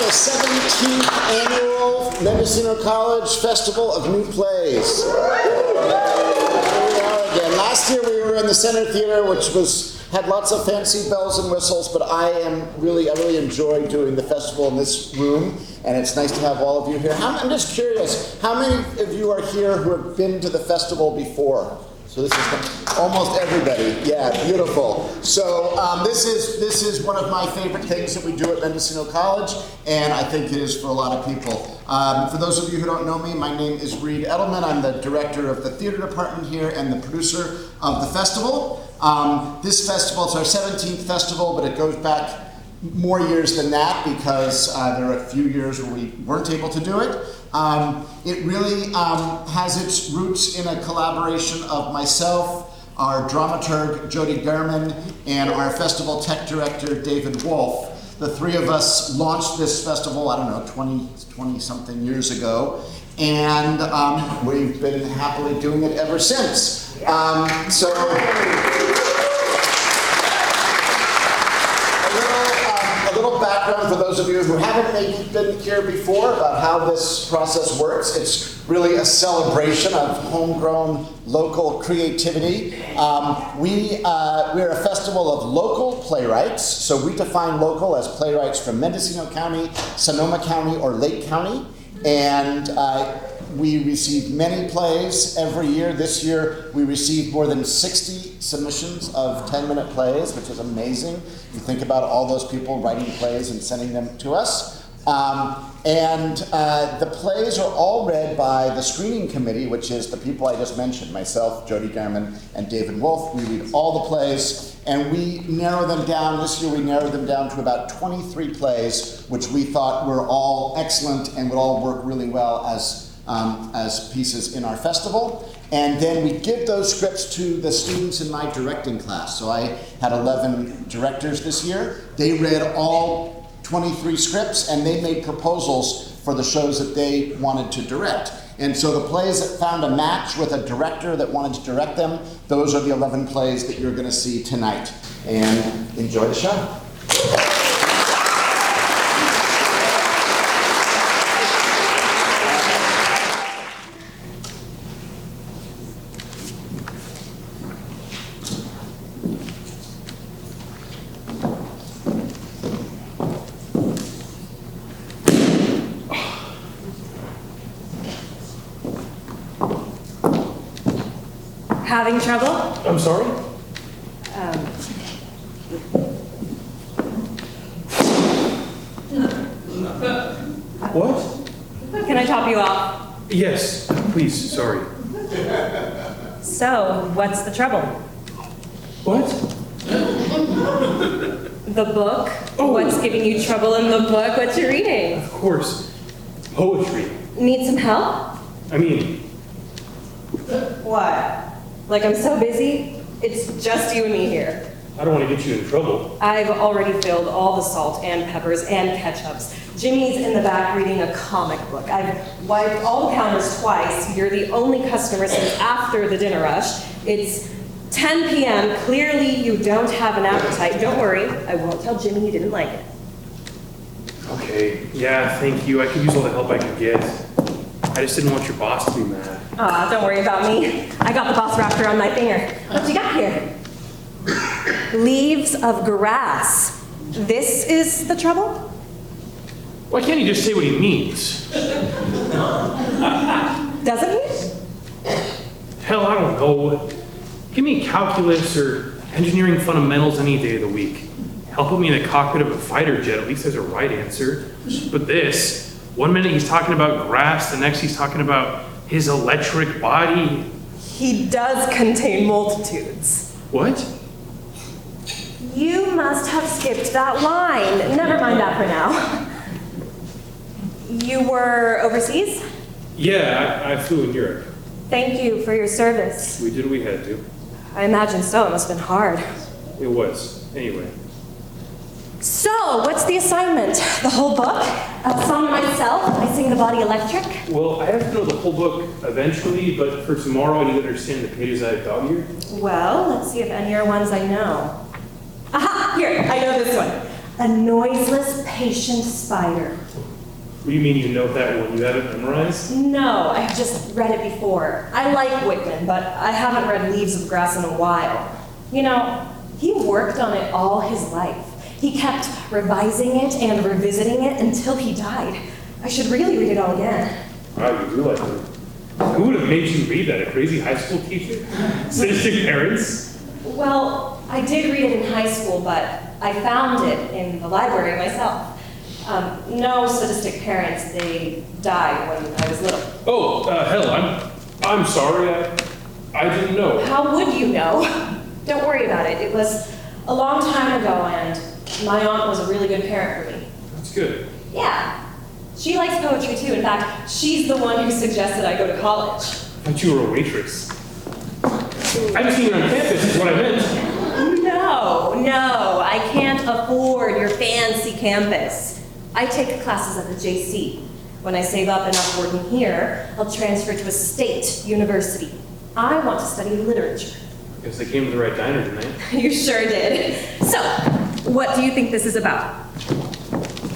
the 17th annual Mendocino College Festival of New Plays. Here we are again. Last year we were in the Center Theatre, which had lots of fancy bells and whistles, but I really enjoy doing the festival in this room, and it's nice to have all of you here. I'm just curious, how many of you are here who have been to the festival before? So this is almost everybody. Yeah, beautiful. So this is one of my favorite things that we do at Mendocino College, and I think it is for a lot of people. For those of you who don't know me, my name is Reed Edelman. I'm the director of the theater department here and the producer of the festival. This festival is our 17th festival, but it goes back more years than that because there are a few years where we weren't able to do it. It really has its roots in a collaboration of myself, our dramaturg Jody German, and our festival tech director David Wolf. The three of us launched this festival, 20 something years ago, and we've been happily doing it ever since. A little background for those of you who haven't maybe been here before about how this process works. It's really a celebration of homegrown local creativity. We're a festival of local playwrights, so we define local as playwrights from Mendocino County, Sonoma County, or Lake County, and we receive many plays every year. This year, we received more than 60 submissions of 10-minute plays, which is amazing. You think about all those people writing plays and sending them to us. The plays are all read by the screening committee, which is the people I just mentioned, myself, Jody German, and David Wolf. We read all the plays, and we narrow them down. This year, we narrowed them down to about 23 plays, which we thought were all excellent and would all work really well as pieces in our festival. And then we give those scripts to the students in my directing class. So I had 11 directors this year. They read all 23 scripts and they made proposals for the shows that they wanted to direct. And so the plays that found a match with a director that wanted to direct them, those are the 11 plays that you're going to see tonight. And enjoy the show. Having trouble? I'm sorry? What? Can I top you off? Yes, please, sorry. So, what's the trouble? What? The book? Oh. What's giving you trouble in the book? What you reading? Of course. Poetry. Need some help? I mean... What? Like I'm so busy? It's just you and me here. I don't want to get you in trouble. I've already filled all the salt and peppers and ketchups. Jimmy's in the back reading a comic book. I've wiped all the counters twice. You're the only customer since after the dinner rush. It's 10 p.m. Clearly you don't have an appetite. Don't worry, I won't tell Jimmy you didn't like it. Okay, yeah, thank you. I could use all the help I could get. I just didn't want your boss to be mad. Aw, don't worry about me. I got the boss wrapped around my finger. What you got here? Leaves of grass. This is the trouble? Why can't he just say what he means? Doesn't he? Hell, I don't know. Give me calculus or engineering fundamentals any day of the week. Hell, put me in the cockpit of a fighter jet. At least there's a right answer. But this... one minute he's talking about grass, the next he's talking about his electric body. He does contain multitudes. What? You must have skipped that line. Never mind that for now. You were overseas? Yeah, I flew in Europe. Thank you for your service. We did what we had to. I imagine so. It must have been hard. It was. Anyway. So, what's the assignment? The whole book? A song myself? I sing the body electric? Well, I have to know the whole book eventually, but for tomorrow I need to understand the pages I've got here. Well, let's see if any are ones I know. Aha! Here, I know this one. A noiseless, patient spider. What do you mean you know that one? You have it memorized? No, I've just read it before. I like Whitman, but I haven't read Leaves of Grass in a while. You know, he worked on it all his life. He kept revising it and revisiting it until he died. I should really read it all again. Wow, you do like it. Who would have made you read that? A crazy high school teacher? Sadistic parents? Well, I did read it in high school, but I found it in the library myself. No sadistic parents, they died when I was little. Oh, hell, I'm sorry. I didn't know. How would you know? Don't worry about it. It was a long time ago, and my aunt was a really good parent for me. That's good. Yeah. She likes poetry too. In fact, she's the one who suggested I go to college. I thought you were a waitress. I haven't seen you on campus, is what I meant. No, I can't afford your fancy campus. I take classes at the JC. When I save up enough working here, I'll transfer to a state university. I want to study literature. Guess they came to the right diner, didn't they? You sure did. So, what do you think this is about?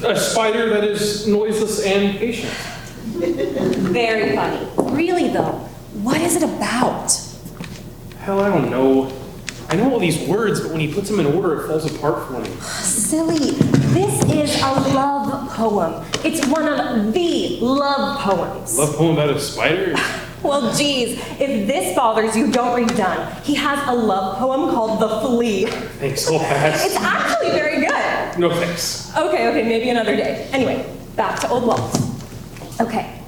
A spider that is noiseless and patient. Very funny. Really though, what is it about? Hell, I don't know. I know all these words, but when he puts them in order, it falls apart for me. Silly. This is a love poem. It's one of the love poems. Love poem about a spider? Well, geez, if this bothers you, don't read done. He has a love poem called The Flea. Thanks, I'll pass. It's actually very good. No thanks. Okay, maybe another day. Anyway, back to Old Walt. Okay.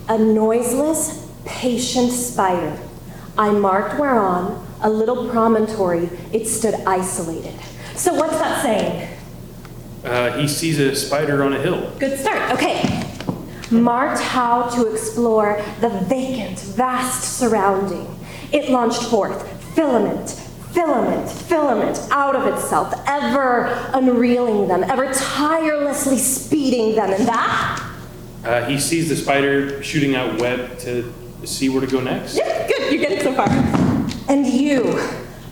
A noiseless, patient spider. I marked whereon a little promontory it stood isolated. So what's that saying? He sees a spider on a hill. Good start. Okay. Marked how to explore the vacant, vast surrounding. It launched forth, filament, filament, filament, out of itself, ever unreeling them, ever tirelessly speeding them, and that? He sees the spider shooting out web to see where to go next. Yeah, good, you get it so far. And you,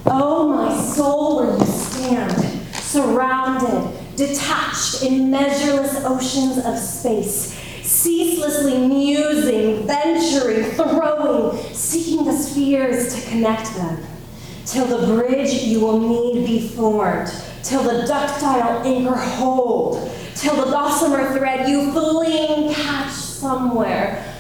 oh my soul, where you stand, surrounded, detached in measureless oceans of space, ceaselessly musing, venturing, throwing, seeking the spheres to connect them, till the bridge you will need be formed, till the ductile anchor hold, till the gossamer thread you fling catch somewhere.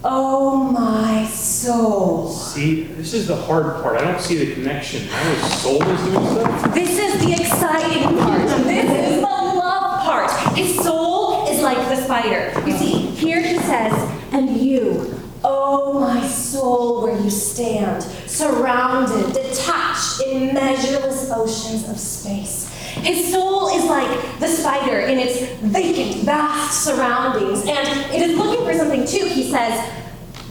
Oh my soul. See, this is the hard part. I don't see the connection. Now his soul is doing stuff. This is the exciting part. This is the love part. His soul is like the spider. You see, here he says, and you, oh my soul, where you stand, surrounded, detached in measureless oceans of space. His soul is like the spider in its vacant, vast surroundings, and it is looking for something too. He says,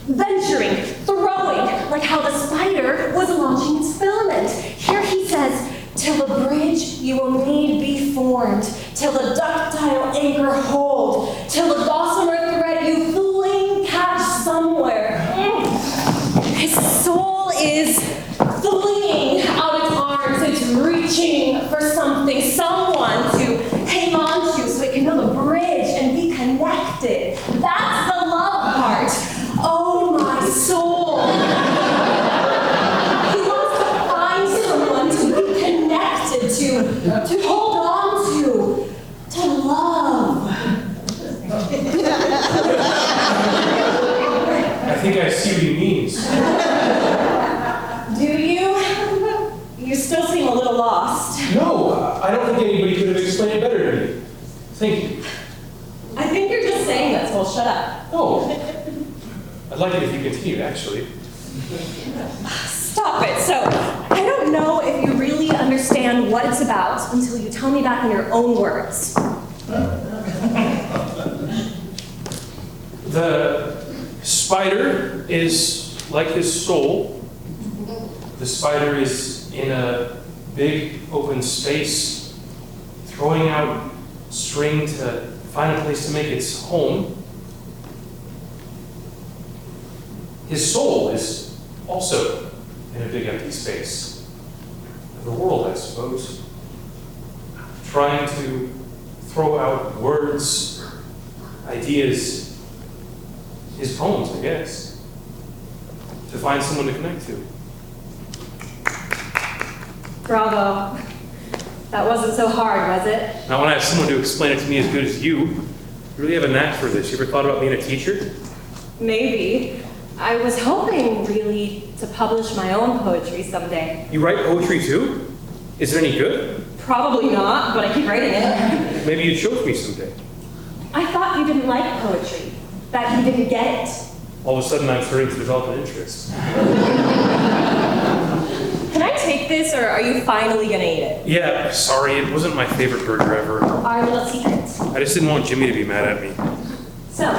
venturing, throwing, like how the spider was launching its filament. Here he says, till the bridge you will need be formed, till the ductile anchor hold, till the gossamer thread you fling catch somewhere. His soul is flinging out its arms. It's reaching for something, someone to hang on to so it can build a bridge and be connected. That's the love part. Oh my soul. He wants to find someone to be connected to hold on to love. I think I see what he means. Do you? You still seem a little lost. No, I don't think anybody could have explained it better to me. Thank you. I think you're just saying that, so shut up. Oh, I'd like it if you continued, actually. Stop it. So, I don't know if you really understand what it's about until you tell me back in your own words. The spider is like his soul. The spider is in a big open space, throwing out string to find a place to make its home. His soul is also in a big empty space. The world, I suppose. trying to throw out words, ideas, his poems, I guess, to find someone to connect to. Bravo. That wasn't so hard, was it? Now, when I have someone to explain it to me as good as you really have a knack for this. You ever thought about being a teacher? Maybe. I was hoping, really, to publish my own poetry someday. You write poetry too? Is it any good? Probably not, but I keep writing it. Maybe you'd show it to me someday. I thought you didn't like poetry, that you didn't get it. All of a sudden, I'm starting to develop an interest. Can I take this, or are you finally gonna eat it? Yeah, sorry, it wasn't my favorite burger ever. Our little secret. I just didn't want Jimmy to be mad at me. So,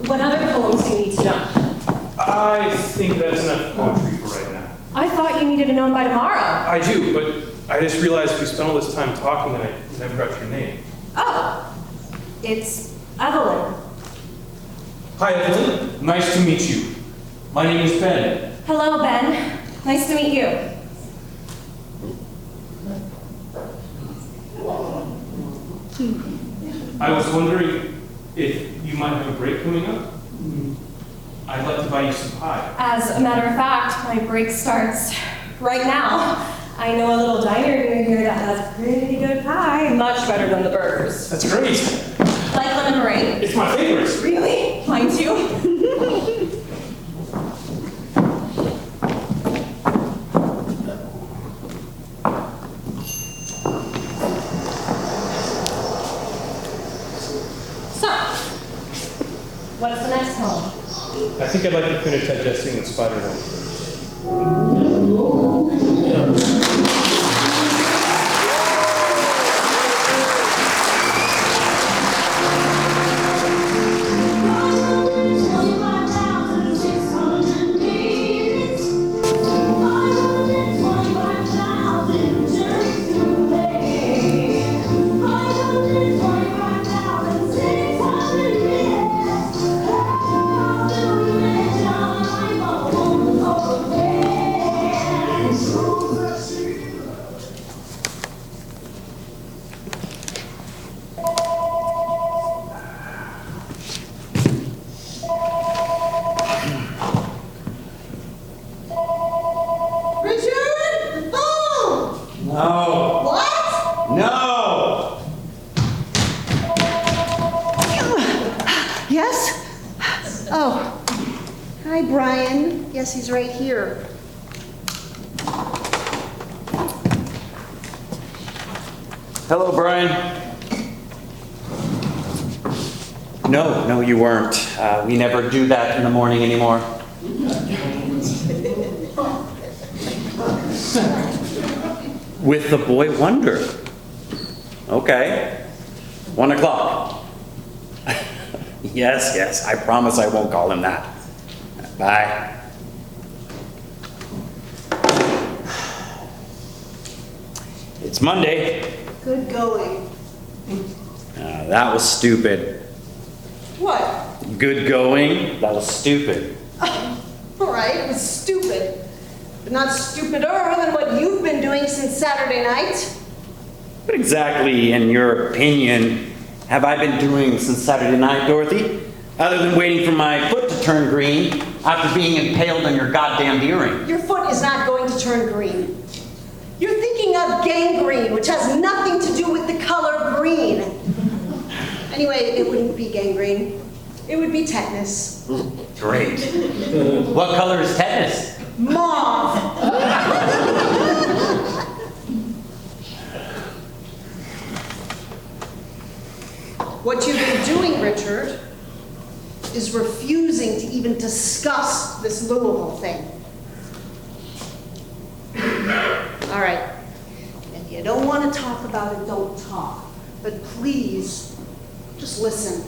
what other poems do you need to know? I think that's enough poetry for right now. I thought you needed to know them by tomorrow. I do, but I just realized we spent all this time talking and I never got your name. Oh, it's Evelyn. Hi, Evelyn. Nice to meet you. My name is Ben. Hello, Ben. Nice to meet you. I was wondering if you might have a break coming up. I'd like to buy you some pie. As a matter of fact, my break starts right now. I know a little diner near here that has pretty good pie. Much better than the burgers. That's great. Like lemon meringue. It's my favorite. Really? Mine too? So, what's the next poem? I think I'd like to finish digesting the spider one. He's right here. Hello, Brian. No, you weren't. We never do that in the morning anymore. With the boy wonder. Okay. 1 o'clock. Yes, I promise I won't call him that. Bye. It's Monday. Good going. That was stupid. What? Good going? That was stupid. All right, it was stupid. But not stupider than what you've been doing since Saturday night. What exactly, in your opinion, have I been doing since Saturday night, Dorothy? Other than waiting for my foot to turn green after being impaled on your goddamn earring. Your foot is not going to turn green. You're thinking of gangrene, which has nothing to do with the color green. Anyway, it wouldn't be gangrene. It would be tetanus. Great. What color is tetanus? Mauve. What you've been doing, Richard, is refusing to even discuss this Louisville thing. All right. If you don't want to talk about it, don't talk. But please, just listen.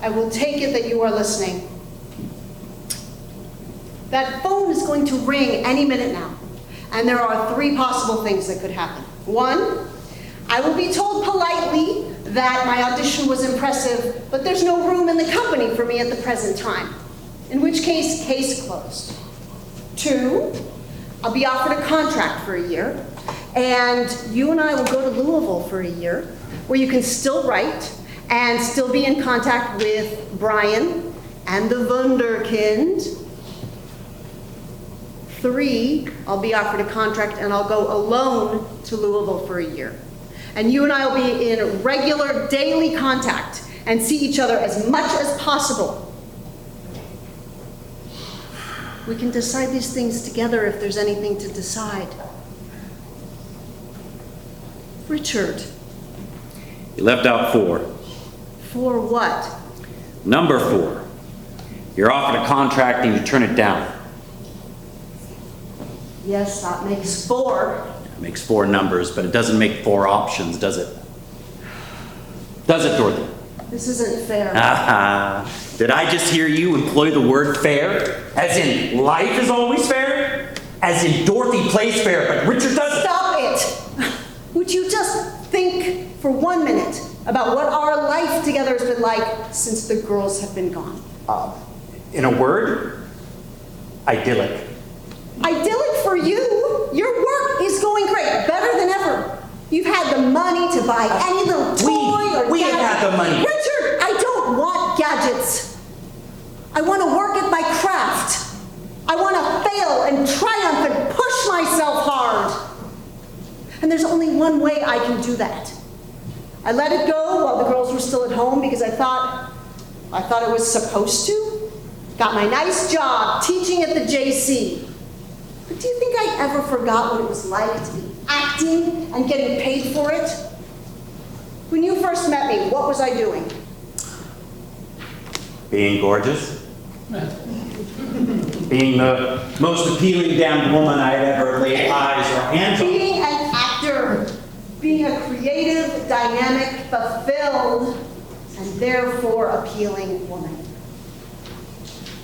I will take it that you are listening. That phone is going to ring any minute now. And there are 3 possible things that could happen. 1, I will be told politely that my audition was impressive, but there's no room in the company for me at the present time. In which case closed. 2, I'll be offered a contract for a year. And you and I will go to Louisville for a year, where you can still write and still be in contact with Brian and the Wunderkind. 3, I'll be offered a contract and I'll go alone to Louisville for a year. And you and I will be in regular daily contact and see each other as much as possible. We can decide these things together if there's anything to decide. Richard. You left out 4. For what? Number 4. You're offered a contract and you turn it down. Yes, that makes 4. It makes 4 numbers, but it doesn't make 4 options, does it? Does it, Dorothy? This isn't fair. Did I just hear you employ the word fair? As in life is always fair? As in Dorothy plays fair, but Richard doesn't? Stop it! Would you just think for 1 minute about what our life together has been like since the girls have been gone? In a word, idyllic. Idyllic for you? Your work is going great, better than ever. You've had the money to buy any little toy or we have gadget. had the money. Richard, I don't want gadgets. I want to work at my craft. I want to fail and triumph and push myself hard. And there's only one way I can do that. I let it go while the girls were still at home because I thought it was supposed to. Got my nice job teaching at the JC. But do you think I ever forgot what it was like to be acting and getting paid for it? When you first met me, what was I doing? Being gorgeous. Being the most appealing damn woman I had ever laid eyes or hands on. Being an actor. Being a creative, dynamic, fulfilled, and therefore appealing woman.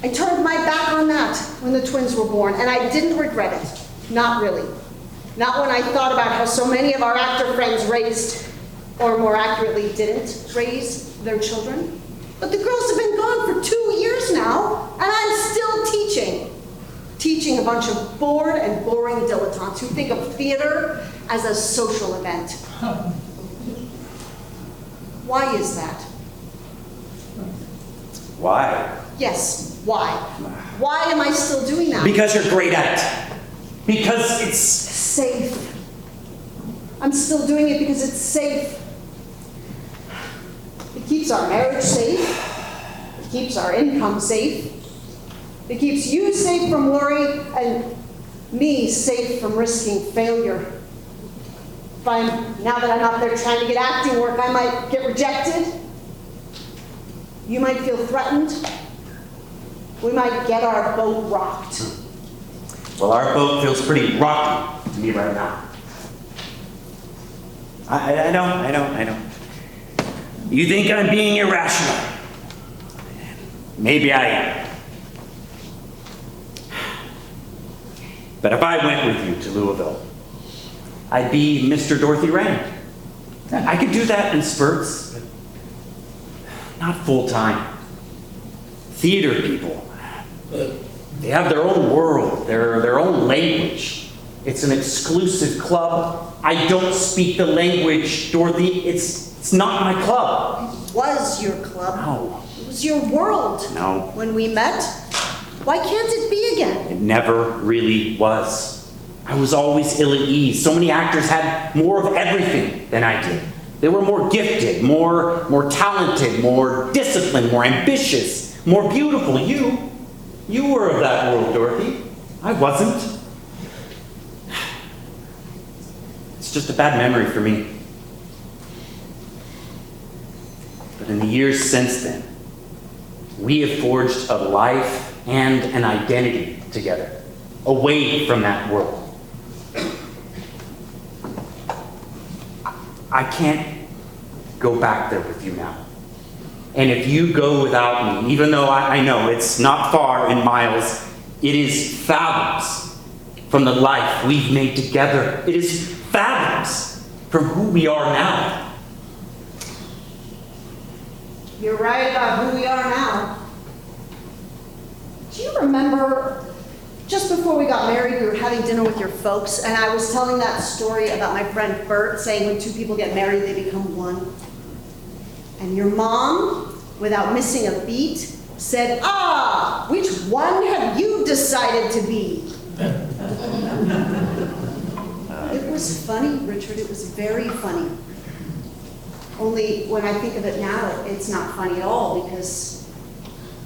I turned my back on that when the twins were born, and I didn't regret it. Not really. Not when I thought about how so many of our actor friends raised, or more accurately, didn't raise their children. But the girls have been gone for 2 years now, and I'm still teaching. Teaching a bunch of bored and boring dilettantes who think of theater as a social event. Why is that? Why? Yes, why? Why am I still doing that? Because you're great at it. Because it's Safe. I'm still doing it because it's safe. It keeps our marriage safe. It keeps our income safe. It keeps you safe from worry and me safe from risking failure. Now that I'm out there trying to get acting work, I might get rejected. You might feel threatened. We might get our boat rocked. well, our boat feels pretty rocky to me right now. I know. You think I'm being irrational. Maybe I am. But if I went with you to Louisville, I'd be Mr. Dorothy Rand. I could do that in spurts, but not full time. Theater people, they have their own world, their own language. It's an exclusive club. I don't speak the language, Dorothy. It's not my club. It was your club. No. It was your world. No. When we met. Why can't it be again? It never really was. I was always ill at ease. So many actors had more of everything than I did. They were more gifted, more talented, more disciplined, more ambitious, more beautiful. You were of that world, Dorothy. I wasn't. It's just a bad memory for me. But in the years since then, we have forged a life and an identity together, away from that world. I can't go back there with you now. And if you go without me, even though I know it's not far in miles, it is fathoms from the life we've made together. It is fathoms from who we are now. You're right about who we are now. Do you remember Just before we got married, we were having dinner with your folks, and I was telling that story about my friend Bert saying when two people get married, they become one. And your mom, without missing a beat, said, "Ah, which one have you decided to be?" It was funny, Richard, it was very funny. Only when I think of it now, it's not funny at all, because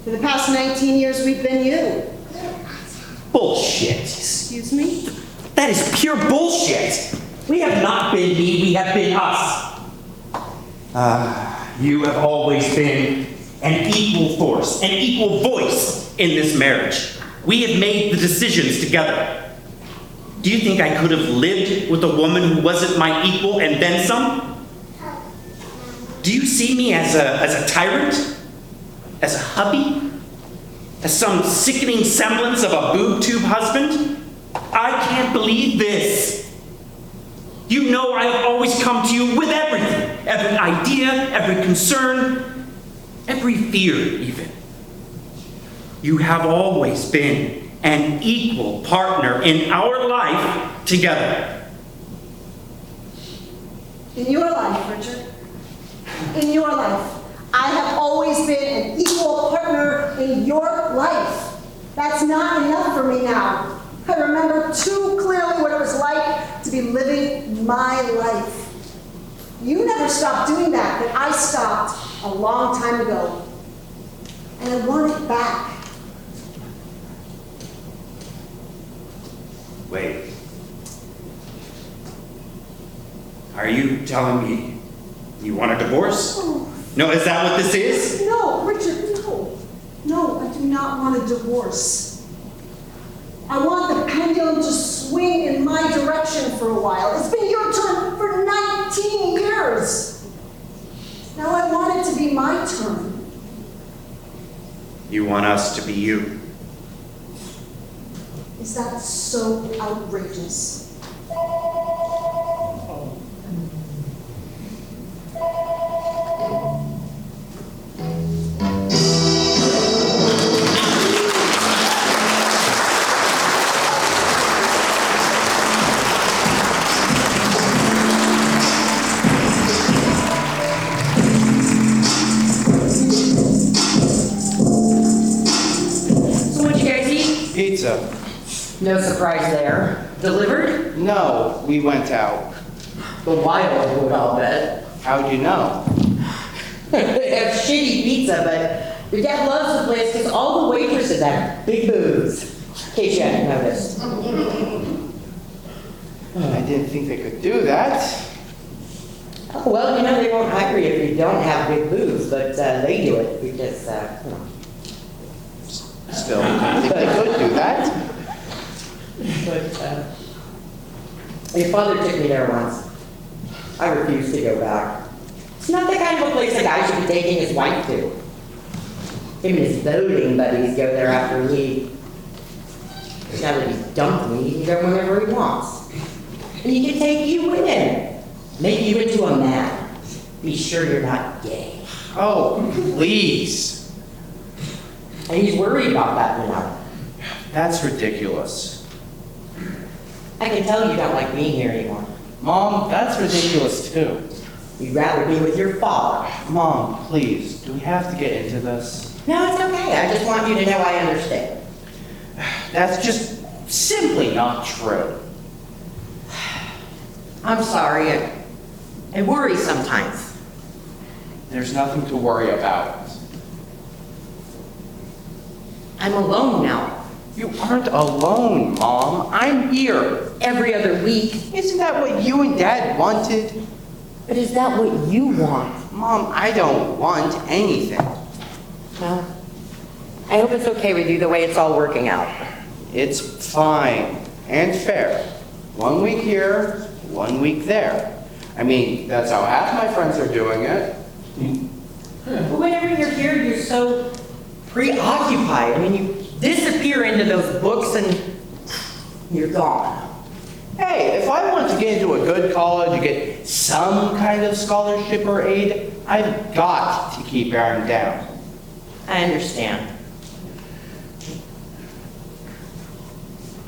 for the past 19 years, we've been you. Bullshit. Excuse me? That is pure bullshit. We have not been me, we have been us. You have always been an equal force, an equal voice in this marriage. We have made the decisions together. Do you think I could have lived with a woman who wasn't my equal and then some? Do you see me as a tyrant? As a hubby? As some sickening semblance of a boob tube husband? I can't believe this. You know I have always come to you with everything. Every idea, every concern, every fear even. You have always been an equal partner in our life together. In your life, Richard. In your life. I have always been an equal partner in your life. That's not enough for me now. I remember too clearly what it was like to be living my life. You never stopped doing that, but I stopped a long time ago. And I want it back. Wait. Are you telling me you want a divorce? Oh. No, is that what this is? No, Richard, no. No, I do not want a divorce. I want the pendulum to swing in my direction for a while. It's been your turn for 19 years. Now I want it to be my turn. You want us to be you? Is that so outrageous? Pizza. No surprise there. Delivered? No, we went out. The wild would, I'll bet. How'd you know? They have shitty pizza, but your dad loves the place because all the waitresses have big boobs. In case you hadn't noticed. I didn't think they could do that. Oh, well, you know, they won't hire you if you don't have big boobs, but they do it because, you know. Still, I think they could do that. But, your father took me there once. I refused to go back. It's not the kind of a place a guy should be taking his wife to. Him and his voting buddies go there after he. Now that he's dumped me, he can go whenever he wants. And he can take you with him. Make you into a man. Be sure you're not gay. Oh, please. And he's worried about that, you know. That's ridiculous. I can tell you don't like being here anymore. Mom, that's ridiculous too. You'd rather be with your father. Mom, please, do we have to get into this? No, it's okay. I just want you to know I understand. That's just simply not true. I'm sorry. I worry sometimes. There's nothing to worry about. I'm alone now. You aren't alone, Mom. I'm here. Every other week. Isn't that what you and Dad wanted? But is that what you want? Mom, I don't want anything. Well, I hope it's okay with you the way it's all working out. It's fine and fair. 1 week here, 1 week there. I mean, that's how half my friends are doing it. But whenever you're here, you're so preoccupied. I mean, you disappear into those books and you're gone. Hey, if I want to get into a good college and get some kind of scholarship or aid, I've got to keep Aaron down. I understand.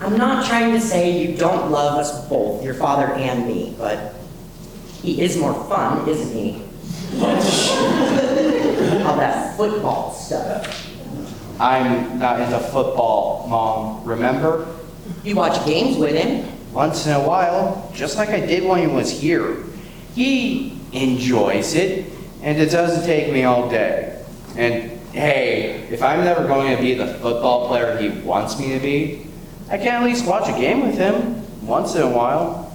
I'm not trying to say you don't love us both, your father and me, but he is more fun, isn't he? All that football stuff. I'm not into football, Mom. Remember? You watch games with him. Once in a while, just like I did when he was here. He enjoys it, and it doesn't take me all day. And hey, if I'm never going to be the football player he wants me to be, I can at least watch a game with him once in a while.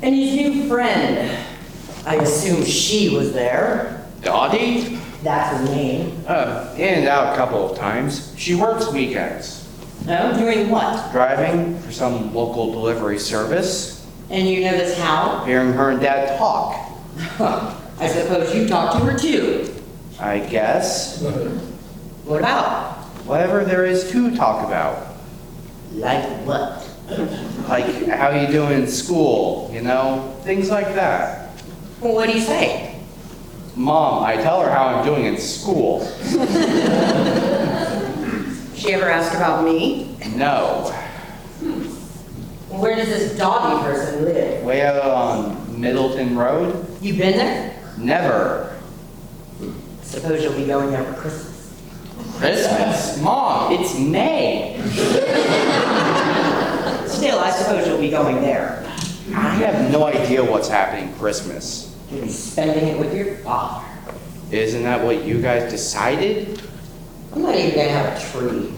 And his new friend, I assume she was there. Dottie? That's her name. In and out a couple of times. She works weekends. No, doing what? Driving for some local delivery service. And you know this how? Hearing her and Dad talk. I suppose you talked to her too. I guess. What about? Whatever there is to talk about. Like what? Like how you doing in school, you know? Things like that. Well, what do you say? Mom, I tell her how I'm doing in school. She ever ask about me? No. Where does this doggy person live? Way out on Middleton Road? You been there? Never. Suppose you'll be going there for Christmas. Christmas? Mom, it's May. Still, I suppose you'll be going there. I have no idea what's happening Christmas. You'll be spending it with your father. Isn't that what you guys decided? I'm not even gonna have a tree.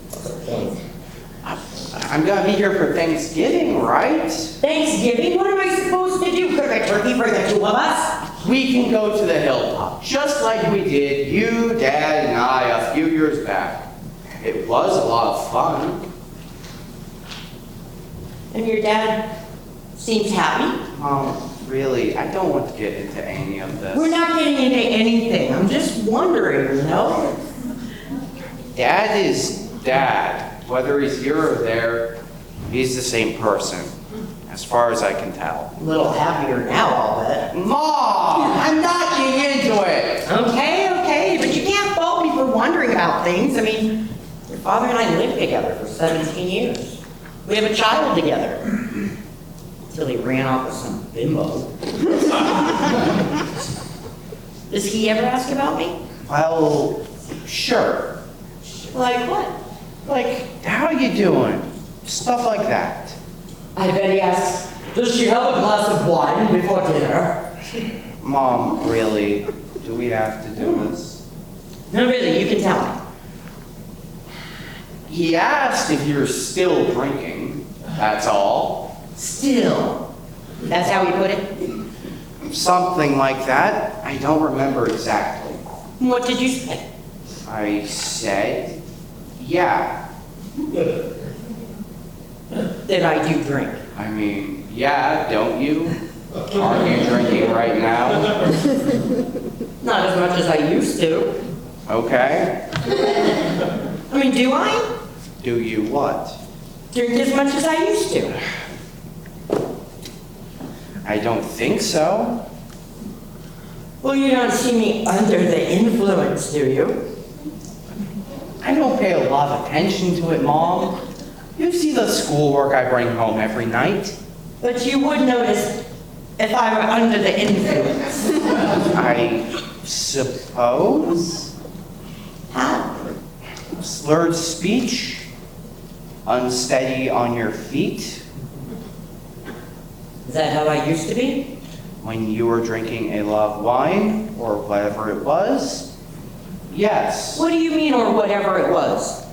What's the thing? I'm gonna be here for Thanksgiving, right? Thanksgiving? What am I supposed to do? Cook a turkey for the two of us? We can go to the hilltop, just like we did, you, Dad, and I, a few years back. It was a lot of fun. And your dad seems happy. Really, I don't want to get into any of this. We're not getting into anything. I'm just wondering, you know? Dad is Dad. Whether he's here or there, he's the same person, as far as I can tell. A little happier now, I'll bet. Mom, I'm not getting into it. Okay, but you can't fault me for wondering about things. I mean, your father and I lived together for 17 years. We have a child together. Until he ran off with some bimbo. Does he ever ask about me? Well, sure. Like what? Like, how you doing? Stuff like that. I bet he asks, does she have a glass of wine before dinner? Mom, really? Do we have to do this? No, really, you can tell me. He asked if you're still drinking, that's all. Still. That's how he put it? Something like that. I don't remember exactly. What did you say? I said, yeah. That I do drink. I mean, yeah, don't you? Aren't you drinking right now? Not as much as I used to. Okay. I mean, do I? Do you what? Drink as much as I used to. I don't think so. Well, you don't see me under the influence, do you? I don't pay a lot of attention to it, Mom. You see the schoolwork I bring home every night. But you would notice if I were under the influence. I suppose? How? Slurred speech? Unsteady on your feet? Is that how I used to be? When you were drinking a lot of wine, or whatever it was? Yes. What do you mean, or whatever it was?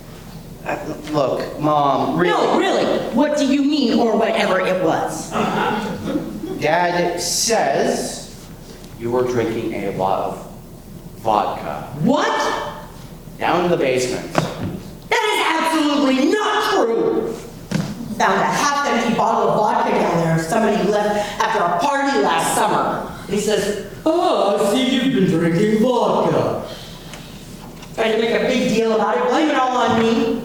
Look, Mom, really. No, really. What do you mean, or whatever it was? Dad says you were drinking a lot of vodka. What? Down in the basement. That is absolutely not true. Found a half-empty bottle of vodka down there. Somebody left after a party last summer. And he says, "Oh, I see you've been drinking vodka." Trying to make a big deal about it, blame it all on me.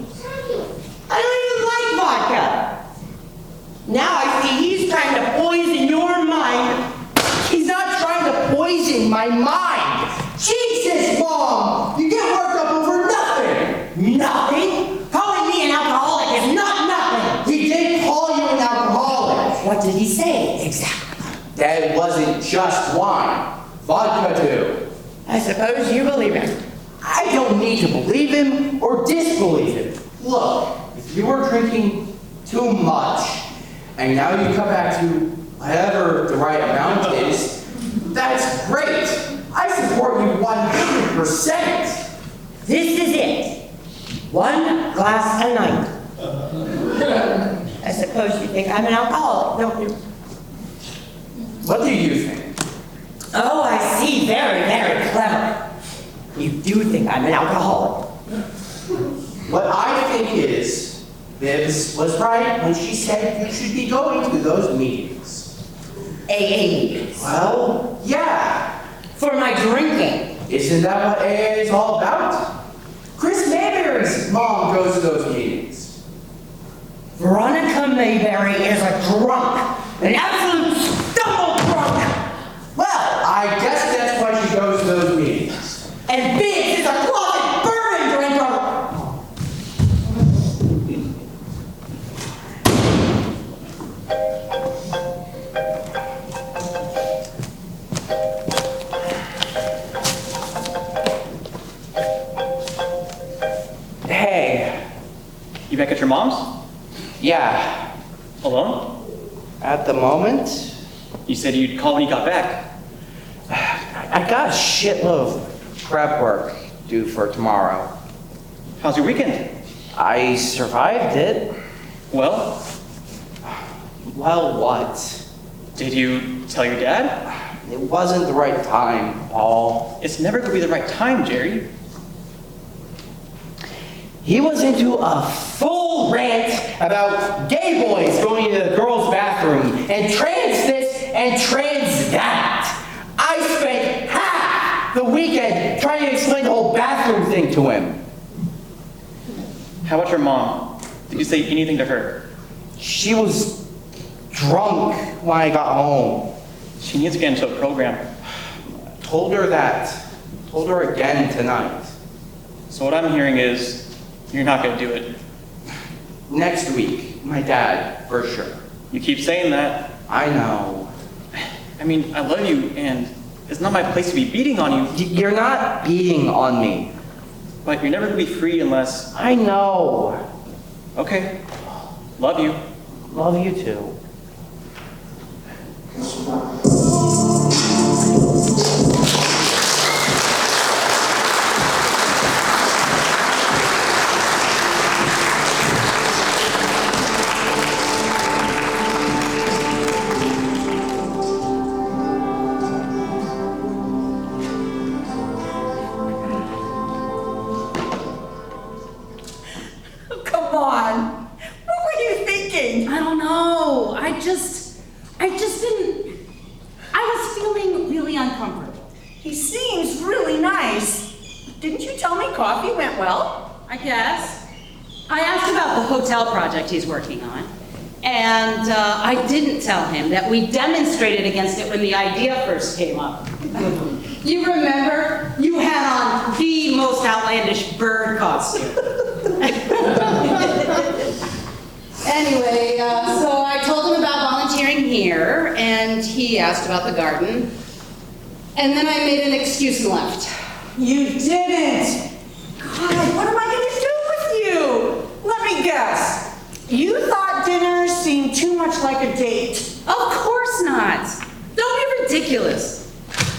I don't even like vodka. Now I see he's trying to poison your mind. He's not trying to poison my mind. Jesus, Mom! You get worked up over nothing. Nothing? How wasn't just wine. Vodka too. I suppose you believe him. I don't need to believe him or disbelieve him. Look, if you were drinking too much, and now you come back to whatever the right amount is, that's great. I support you 100%. This is it. 1 glass a night. I suppose you think I'm an alcoholic, don't you? What do you think? Oh, I see. Very, very clever. You do think I'm an alcoholic. What I think is, Viv was right when she said you should be going to those meetings. AA meetings. Well, yeah. For my drinking. Isn't that what AA is all about? Chris Mayberry's mom goes to those meetings. Veronica Mayberry is a drunk. An absolute stumble drunk. Well, I guess that's why she goes to those meetings. And Biggs is a closet bourbon drinker. Hey. You back at your mom's? Yeah. Alone? At the moment, You said you'd call when you got back. I got a shitload of prep work due for tomorrow. How's your weekend? I survived it. Well, Well, what? did you tell your dad? It wasn't the right time, Paul. It's never gonna be the right time, Jerry. He was into a full rant about gay boys going to the girls' bathroom and trans this and trans that. I spent half the weekend trying to explain the whole bathroom thing to him. How about your mom? Did you say anything to her? She was drunk when I got home. She needs to get into a program. Told her that. Told her again tonight. So what I'm hearing is, you're not gonna do it. Next week, my dad, for sure. You keep saying that. I know. I mean, I love you, and it's not my place to be beating on you, You're not beating on me. but you're never gonna be free unless... I know. Okay. Love you. Love you too. Come on. What were you thinking? I don't know. I just didn't. I was feeling really uncomfortable. He seems really nice. Didn't you tell me coffee went well? I guess. I asked about the hotel project he's working on, and I didn't tell him that we demonstrated against it when the idea first came up. You remember? You had on the most outlandish bird costume. Anyway, so I told him about volunteering here, and he asked about the garden. And then I made an excuse and left. You didn't. God, what am I going to do with you? Let me guess. You thought dinner seemed too much like a date. Of course not. Don't be ridiculous.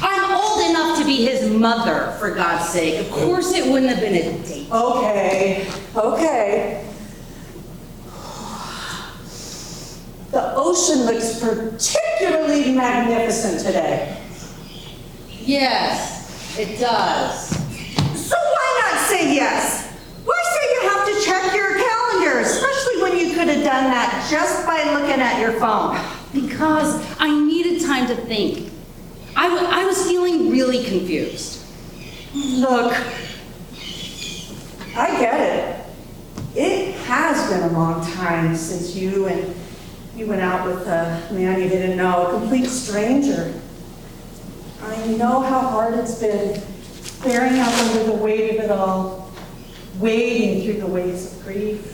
I'm old enough to be his mother, for God's sake. Of course it wouldn't have been a date. Okay, okay. The ocean looks particularly magnificent today. Yes, it does. So why not say yes? Why say you have to check your calendar, especially when you could have done that just by looking at your phone? Because I needed time to think. I was feeling really confused. Look, I get it. It has been a long time since you went out with a man you didn't know, a complete stranger. I know how hard it's been bearing up under the weight of it all, wading through the waves of grief.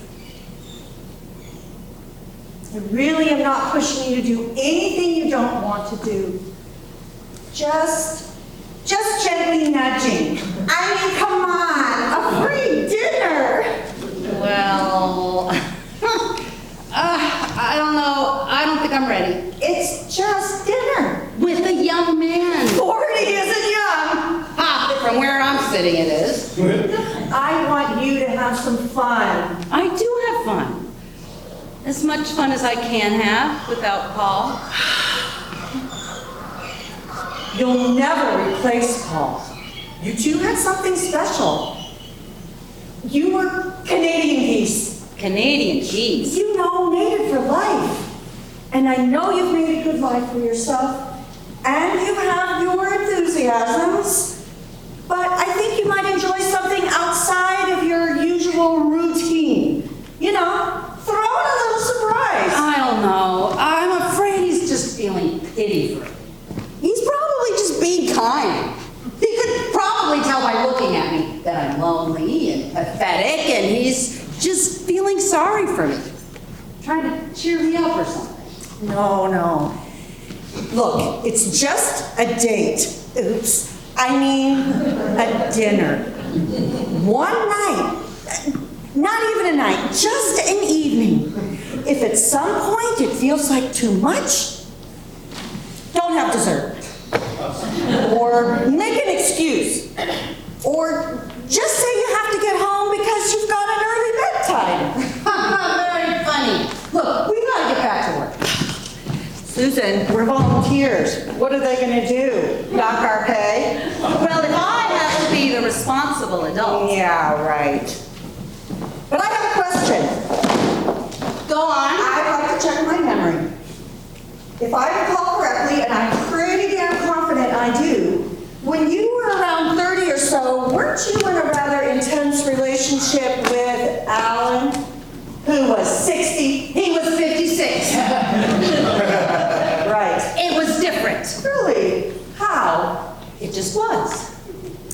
I really am not pushing you to do anything you don't want to do. Just gently nudging. I mean, come on, a free dinner. Well, I don't know. I don't think I'm ready. It's just dinner. With a young man. 40 isn't young. From where I'm sitting, it is. I want you to have some fun. I do have fun. As much fun as I can have without Paul. You'll never replace Paul. You two had something special. You were Canadian geese. Canadian geese? You know, mated for life. And I know you've made a good life for yourself, and you have your enthusiasms. But I think you might enjoy something outside of your usual routine. You know, throw in a little surprise. I don't know. I'm afraid he's just feeling pity for me. He's probably just being kind. He could probably tell by looking at me that I'm lonely and pathetic, and he's just feeling sorry for me. Trying to cheer me up or something. No. Look, it's just a date. Oops. I mean, a dinner. One night. Not even a night, just an evening. If at some point it feels like too much, don't have dessert. Or make an excuse. Or just say you have to get home because you've got an early bedtime. Very funny. Look, we gotta get back to work. Susan, we're volunteers. What are they gonna do? Knock our pay? Well, if I have to be the responsible adult. Yeah, right. But I have a question. Go on. I'd like to check my memory. If I recall correctly, and I'm pretty damn confident I do, when you were around 30 or so, weren't you in a rather intense relationship with Alan, who was 60? He was 56. Right. It was different. Really? How? It just was.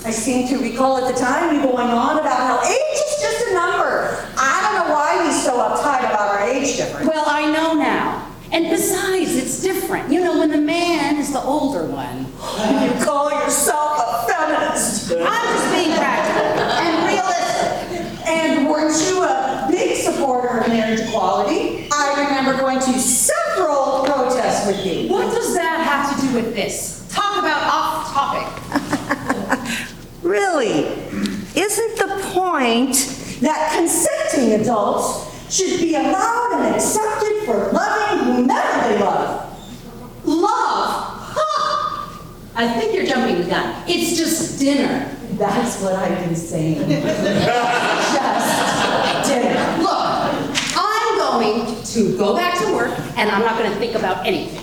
I seem to recall at the time you going on about how age is just a number. I don't know why he's so uptight about our age difference. Well, I know now. And besides, it's different. You know, when the man is the older one. You call yourself a feminist. I'm just being practical and realistic. And weren't you a big supporter of marriage equality? I remember going to several protests with you. What does that have to do with this? Talk about off topic. Really? Isn't the point that consenting adults should be allowed and accepted for loving whomever they love? Love? Huh. I think you're jumping the gun. It's just dinner. That's what I've been saying. Just dinner. Look, I'm going to go back to work, and I'm not going to think about anything.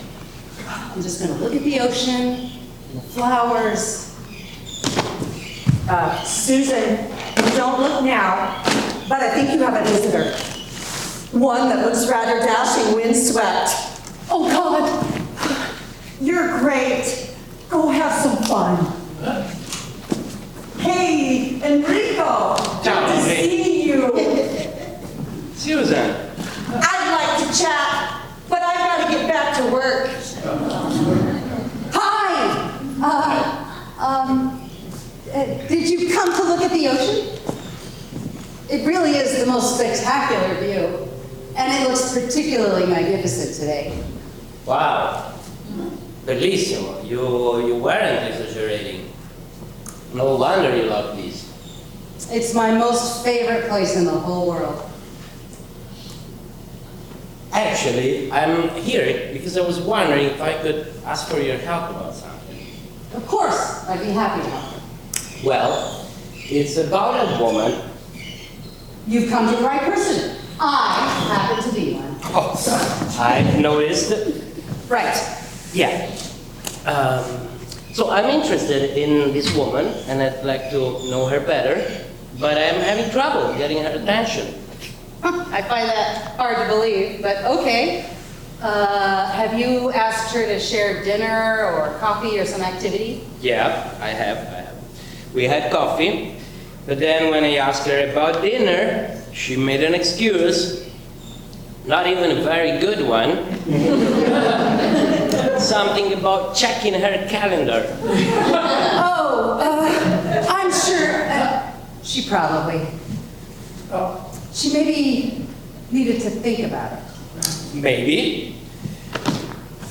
I'm just going to look at the ocean, and the flowers. Susan, you don't look now, but I think you have a visitor. One that looks rather dashing, windswept. Oh, God. You're great. Go have some fun. Hey, Enrico. Ciao, Good to hey. see you. Susan. I'd like to chat, but I've got to get back to work. Hi. Did you come to look at the ocean? It really is the most spectacular view, and it looks particularly magnificent today. Wow. Bellissimo. You weren't exaggerating. No wonder you love this. It's my most favorite place in the whole world. Actually, I'm here because I was wondering if I could ask for your help about something. Of course, I'd be happy to help. Well, it's about a woman. You've come to the right person. I happen to be one. Oh, I've noticed. Right. Yeah. So I'm interested in this woman, and I'd like to know her better, but I'm having trouble getting her attention. I find that hard to believe, but okay. Have you asked her to share dinner or coffee or some activity? Yeah, I have. We had coffee, but then when I asked her about dinner, she made an excuse. Not even a very good one. something about checking her calendar. Oh, I'm sure she probably. She maybe needed to think about it. Maybe.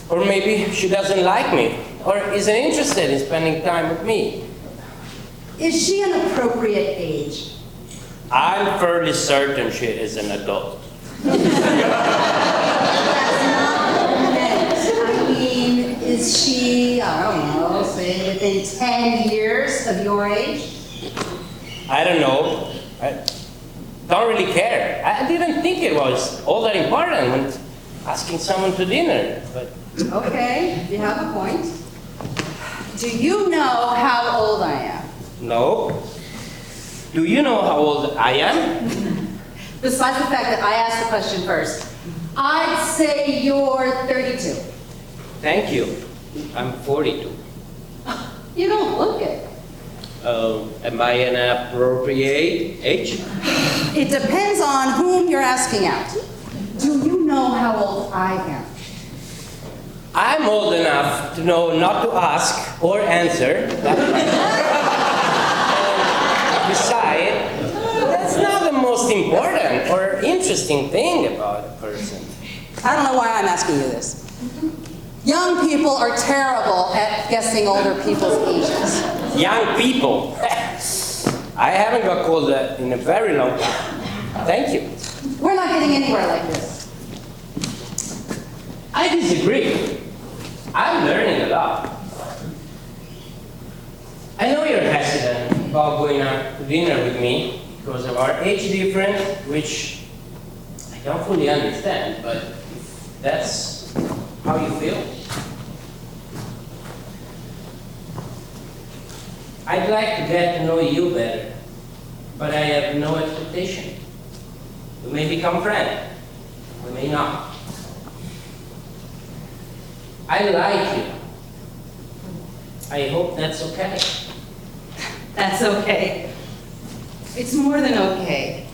Or maybe she doesn't like me, or isn't interested in spending time with me. Is she an appropriate age? I'm fairly certain she is an adult. I mean, is she, I don't know, say within 10 years of your age? I don't know. I don't really care. I didn't think it was all that important when asking someone to dinner, but... Okay, you have a point. Do you know how old I am? No. Do you know how old I am? Besides the fact that I asked the question first, I'd say you're 32. Thank you. I'm 42. You don't look it. Am I an appropriate age? It depends on whom you're asking out. Do you know how old I am? I'm old enough to know not to ask or answer that question. Besides, that's not the most important or interesting thing about a person. I don't know why I'm asking you this. Young people are terrible at guessing older people's ages. Young people. I haven't got called that in a very long time. Thank you. We're not getting anywhere like this. I disagree. I'm learning a lot. I know you're hesitant about going out to dinner with me because of our age difference, which I don't fully understand, but if that's how you feel. I'd like to get to know you better, but I have no expectation. We may become friends, we may not. I like you. I hope that's okay. That's okay. It's more than okay.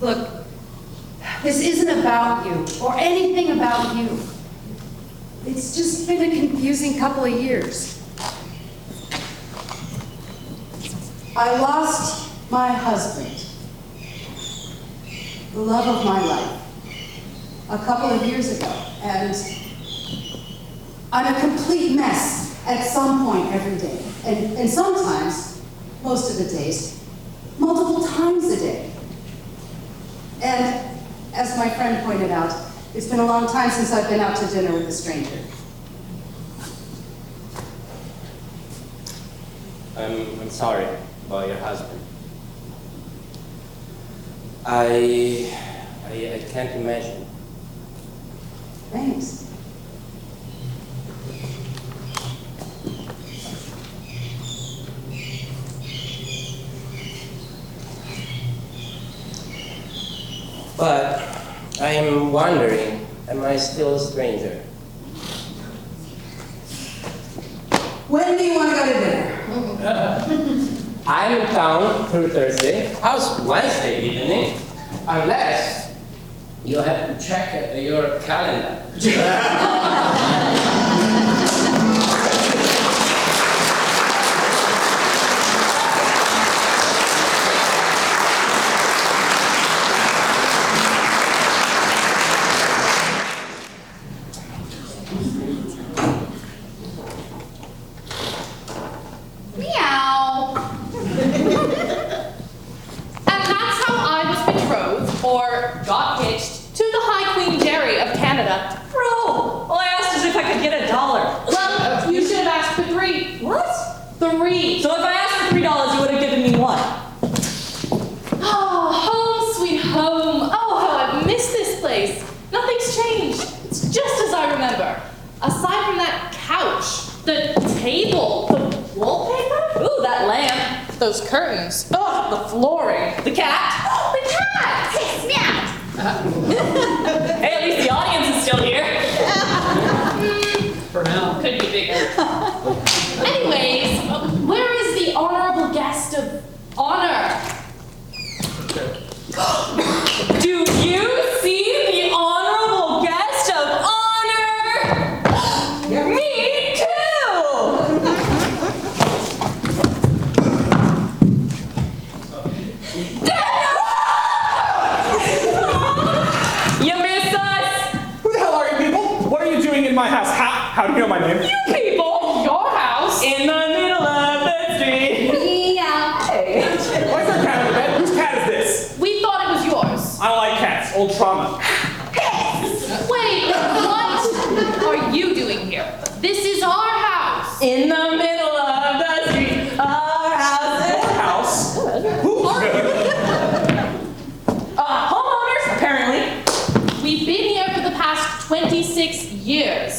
Look, this isn't about you or anything about you. It's just been a confusing couple of years. I lost my husband, the love of my life, a couple of years ago, and I'm a complete mess at some point every day, and sometimes, most of the days, multiple times a day. And as my friend pointed out, it's been a long time since I've been out to dinner with a stranger. I'm sorry about your husband. I can't imagine. Thanks. But I'm wondering, am I still a stranger? When do you want to go to dinner? I'm in town through Thursday. How's Wednesday evening? Unless you have to check your calendar. Or got pitched to the High Queen Jerry of Canada. Bro, all I asked is if I could get $1. Well, you should have asked for 3. What? 3. So if I asked for $3, you would have given me what? Oh, home sweet home. Oh, how I've missed this place. Nothing's changed. It's just as I remember. Aside from that couch, the table, the wallpaper. Ooh, that lamp. Those curtains. Oh, the flooring. The cat. Oh, the cat. Hey, meow. Hey, at least the audience is still here. For now. Could be bigger. Anyways, where is the honorable guest of honor? Do you see the honorable guest of honor?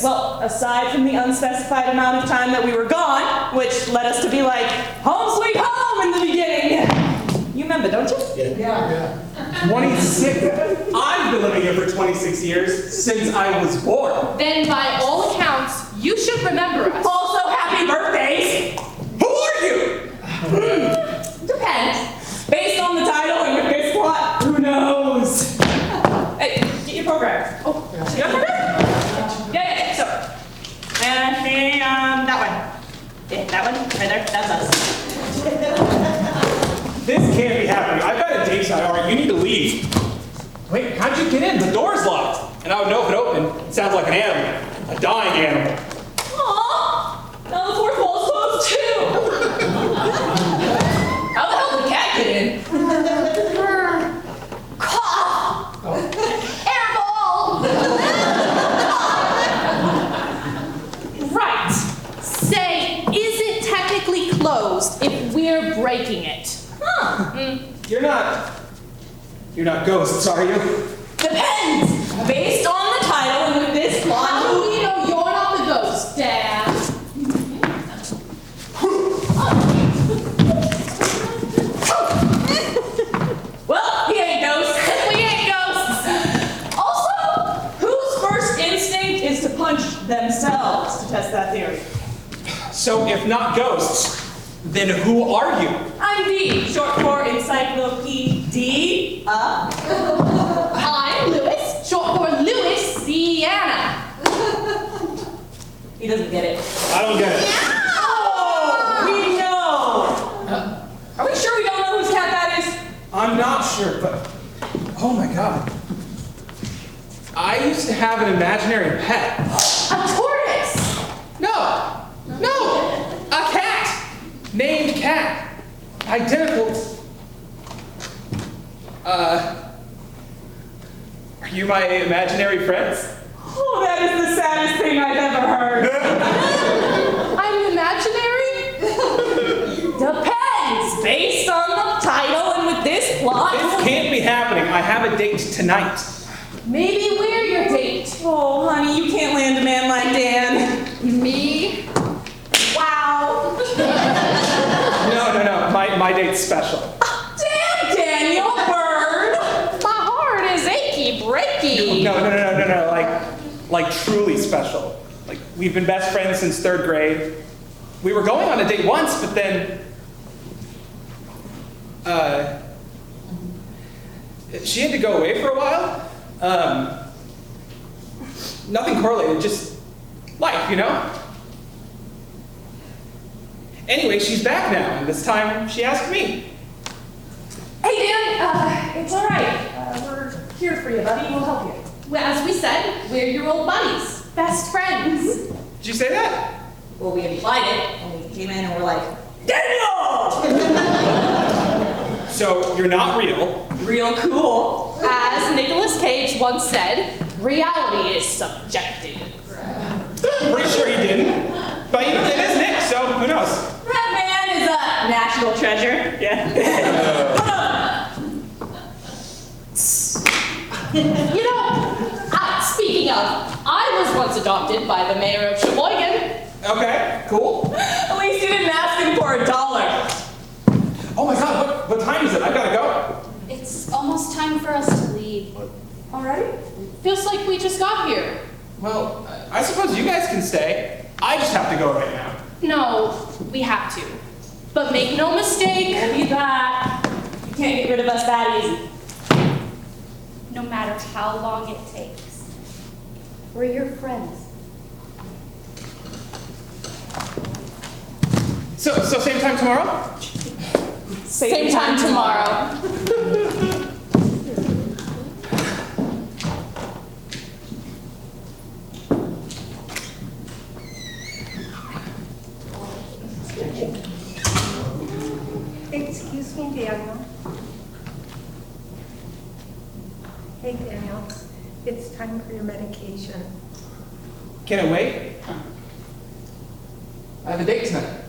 Well, aside from the unspecified amount of time that we were gone, which led us to be like, home sweet home in the beginning. You remember, don't you? Yeah. 26? I've been living here for 26 years, since I was born. Then by all accounts, you should remember us. Also, happy birthdays! Who are you? Depends. Based on the title and with this plot, who knows? Hey, get your program. Oh, you got a program? Yeah, so. And that one. Yeah, that one, right there, that's us. This can't be happening. I've got a date tonight. All right, you need to leave. Wait, how'd you get in? The door's locked. And I would know if it opened. It sounds like an animal. A dying animal. Aww, now the fourth wall's closed too. How the hell did the cat get in? Cough! Airball! Right. Say, is it technically closed if we're breaking it? You're not ghosts, are you? Depends. Based on the title and with this plot. How do we know you're not the ghost, Dad? Well, he ain't ghosts. We ain't ghosts. Also, whose first instinct is to punch themselves to test that theory? So if not ghosts, then who are you? I'm D, short for encyclopedia. I'm Louis, short for Louisiana. He doesn't get it. I don't get it. Oh, we know. Are we sure we don't know whose cat that is? I'm not sure, but oh my god. I used to have an imaginary pet. A tortoise. No, a cat. Named Cat. Identical. Are you my imaginary friends? Oh, that is the saddest thing I've ever heard. I'm imaginary? Depends. Based on the title and with this plot. This can't be happening. I have a date tonight. Maybe we're your date. Oh, honey, you can't land a man like Dan. Me? Wow. No. My date's special. Damn, Daniel Bird. My heart is achy, breaky. No. Like truly special. Like we've been best friends since 3rd grade. We were going on a date once, but then she had to go away for a while. Nothing correlated, just life, you know? Anyway, she's back now, and this time she asked me. Hey, Dan, it's all right. We're here for you, buddy. We'll help you. Well, as we said, we're your old buddies, best friends. Did you say that? Well, we implied it, and we came in and we're like, Daniel! So you're not real. Real cool. As Nicolas Cage once said, reality is subjective. Pretty sure he didn't. But you know, it is Nick, so who knows? That man is a national treasure. Yeah. You know, speaking of, I was once adopted by the mayor of Sheboygan. Okay, cool. At least you didn't ask him for $1. Oh my god, what time is it? I gotta go. It's almost time for us to leave. already? Feels like we just got here. Well, I suppose you guys can stay. I just have to go right now. No, we have to. But make no mistake, We'll be back. You can't get rid of us that easy. no matter how long it takes. We're your friends. So same time tomorrow? Same time tomorrow. Excuse me, Daniel. Hey, Daniel. It's time for your medication. Can it wait? I have a date tonight.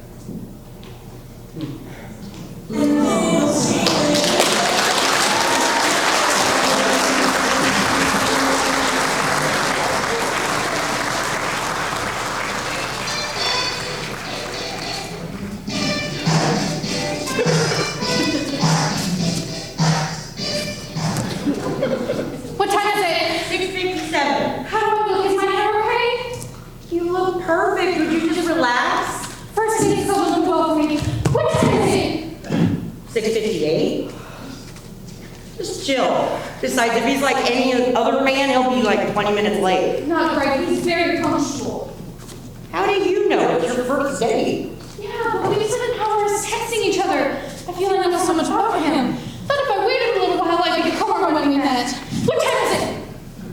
6:58? Just chill. Besides, if he's like any other man, he'll be like 20 minutes late. Not Greg, he's very punctual. How do you know it's your first date? Yeah, but we spent hours texting each other. I feel like I know so much about him. Thought if I waited a little while, I'd become more when we met. What time is it?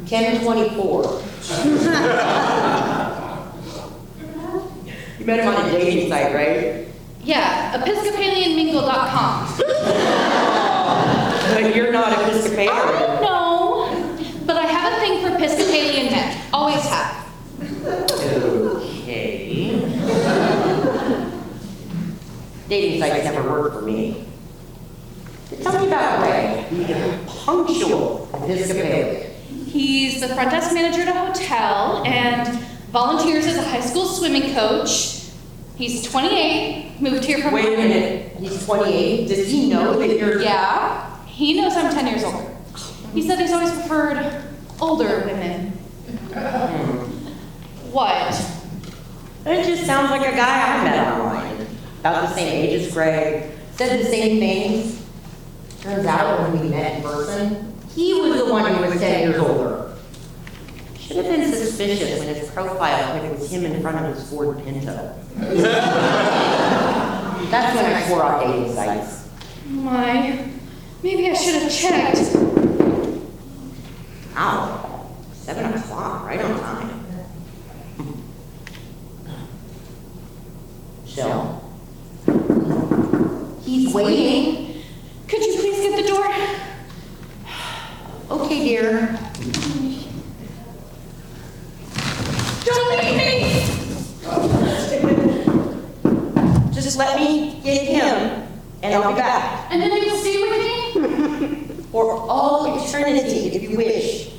10:24. You met him on a dating site, right? Yeah, Episcopalianmingle.com. But you're not Episcopalian. No, but I have a thing for Episcopalian men. Always have. Okay. Dating sites never worked for me. Tell me about Ray. He's a punctual Episcopalian. He's the front desk manager at a hotel and volunteers as a high school swimming coach. He's 28, moved here from... Wait a minute. He's 28. Does he know that you're... Yeah, he knows I'm 10 years older. He said he's always preferred older women. What? It just sounds like a guy I met online. About the same age as Greg. Said the same things. Turns out when we met in person, he was the one who was 10 years older. Should have been suspicious when his profile pic was him in front of his Ford Pinto. That's when I swore off dating sites. My, maybe I should have checked. Ow. 7 o'clock, right on time. Jill. He's waiting. Could you please get the door? Okay, dear. Don't leave me! Just let me get him, and I'll be back. And then you will stay with me? For all eternity, if you wish.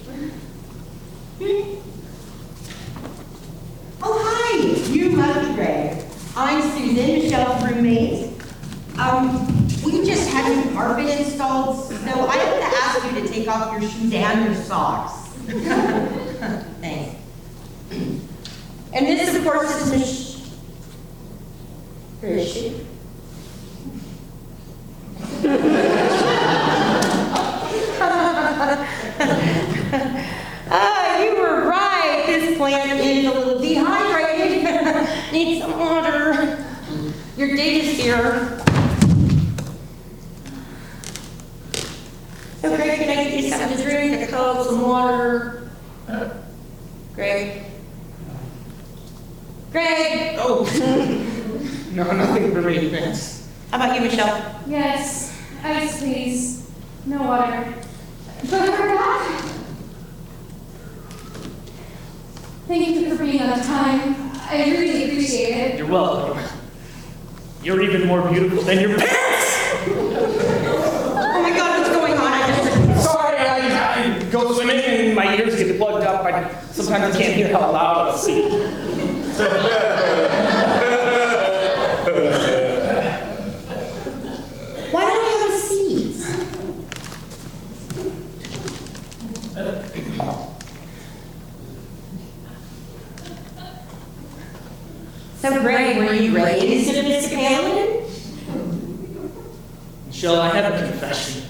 Oh, hi. You must be Greg. I'm Susan, Michelle's roommate. We just had new carpet installed, so I have to ask you to take off your shoes and your socks. Thanks. And this, of course, is Mich... Where is she? You were right. This plant is a little dehydrated. Needs some water. Your date is here. So, Greg, can I get you something to drink, a Coke, some water? Greg? Greg! Oh. No, nothing for me, thanks. How about you, Michelle? Yes, ice please. No water. But I forgot. Thank you for being on time. I really appreciate it. You're welcome. You're even more beautiful than your parents! Oh my God, what's going on? Sorry, I go swimming and my ears get plugged up. Sometimes I can't hear how loud I'll see. Why don't we have a seat? So, Greg, were you raised Episcopalian? Michelle, I have a confession.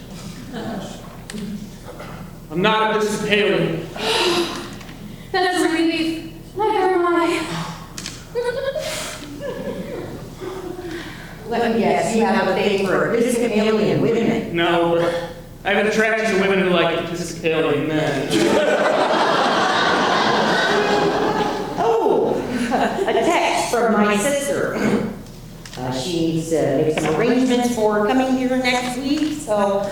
I'm not Episcopalian. That's a relief. Neither am I. Let me guess, you have a thing for Episcopalian women. No, but I have an attraction to women who like Episcopalian men. Oh, a text from my sister. She's made some arrangements for coming here next week, so...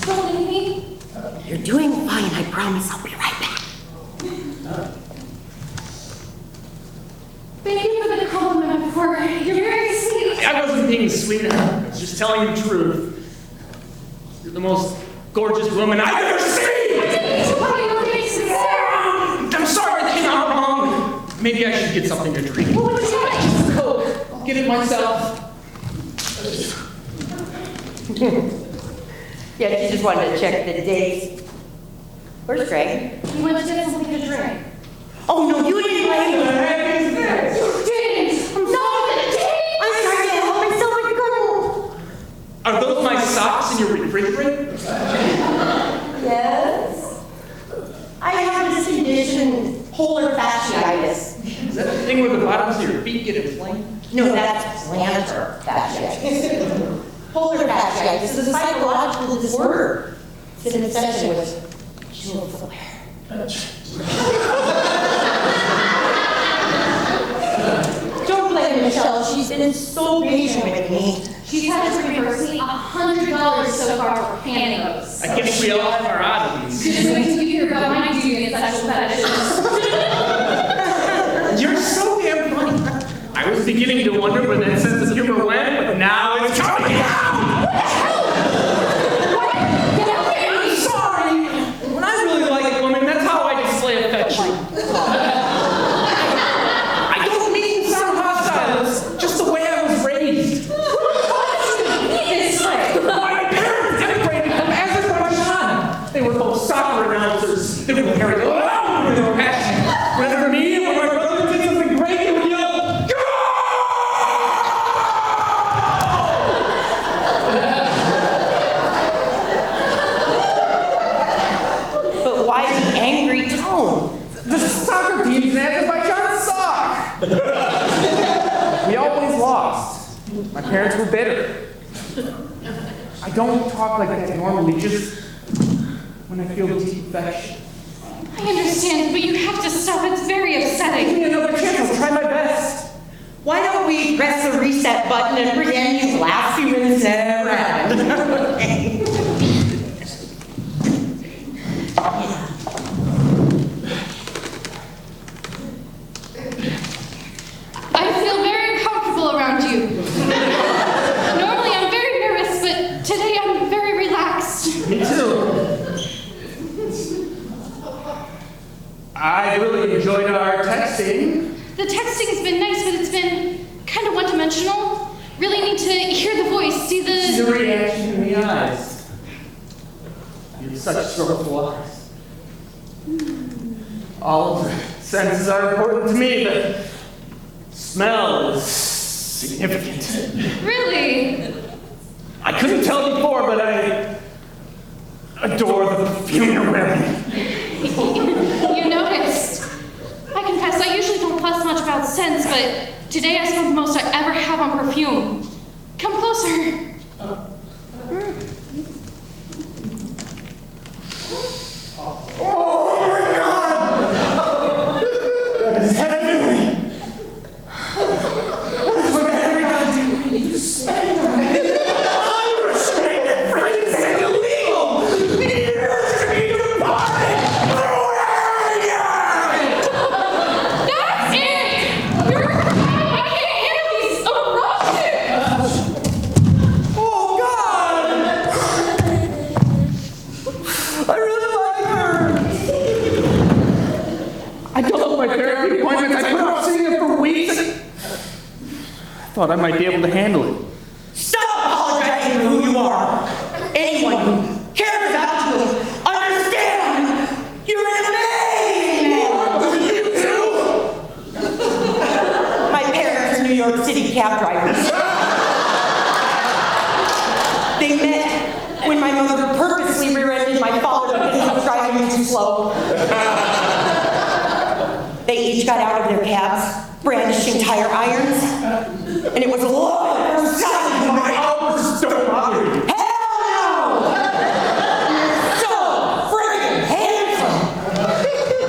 Don't leave me. You're doing fine, I promise. I'll be right back. Thank you for the compliment before. You're very sweet. I wasn't being sweet, I was just telling the truth. You're the most gorgeous woman I've ever seen! I'm sorry, that came out wrong. Maybe I should get something to drink. What would you like? Coke. I'll get it myself. Yeah, she just wanted to check the dates. Where's Greg? You went to get something to drink. Oh, no, you didn't like it. You didn't. I'm sorry. I'm trying to help myself. I couldn't. explain? No, that's plantar fasciitis. Polar fasciitis is a psychological disorder. It's an obsession with Jules Blair. Don't blame Michelle. She's been so patient with me. She's had to reimburse me $100 so far for pantyhose. I guess we all have our oddities. Just wait till you hear about my duty and sexual fetishes. You're so damn funny. I was beginning to wonder where that sense of humor went, but now it's coming out! I'm sorry! When I really like women, that's how I display affection. I don't mean to sound hostile, it's just the way I was raised. My parents immigrated from Azerbaijan. They were both soccer announcers. They were very loud with their passion. Whether me or my brother did something great, they would yell, "Go!" But why the angry tone? The soccer teams in Azerbaijan suck. We always lost. My parents were bitter. I don't talk like that normally, just when I feel deep affection. I understand, but you have to stop. It's very upsetting. Give me another chance, I'll try my best. Why don't we press the reset button and pretend these last few minutes never happened? I feel very uncomfortable around you. Normally I'm very nervous, but today I'm very relaxed. Me too. I really enjoyed our texting. The texting has been nice, but it's been kind of one-dimensional. Really need to hear the voice, see The the... reaction in the eyes. You have such sorrowful eyes. All of the senses are important to me, but smell is significant. Really? I couldn't tell before, but I adore the perfume you're wearing. You noticed. I confess, I usually don't fuss much about scents, but today I spent the most I ever have on perfume. Come closer. Oh my God! That is heavenly! What have we got to do? You smell it. I'm restrained, friends, and illegal! Years to be departed! That's it! You're crying! I can't handle these eruptions! Oh God! I really like her! I doubled my therapy appointments. I put off seeing her for weeks. I thought I might be able to handle it. Stop apologizing for who you are. Anyone who cares about you understand you're an amazing man. You too? My parents are New York City cab drivers. They met when my mother purposely rear-ended my father because he was driving too slow. They each got out of their cabs, brandishing tire irons, and it was a love at first sight. My hours don't bother you. Hell no! You're so friggin' handsome!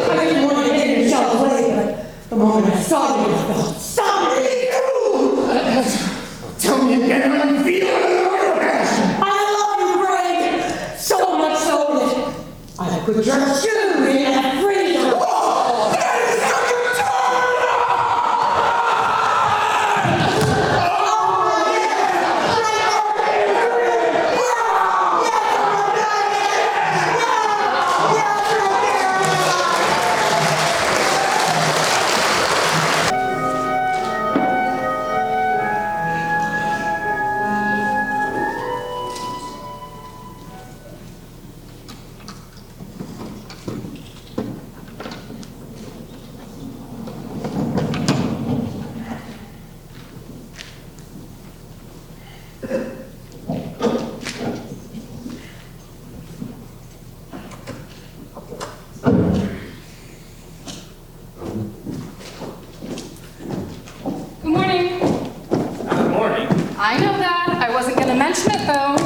I didn't want to get in Michelle's way, but the moment I saw you, I felt something new! Tell me again how you feel. I love you, Greg! So much so that I put your shoes in that freezer! Oh, that is such a turn! Oh mention it though.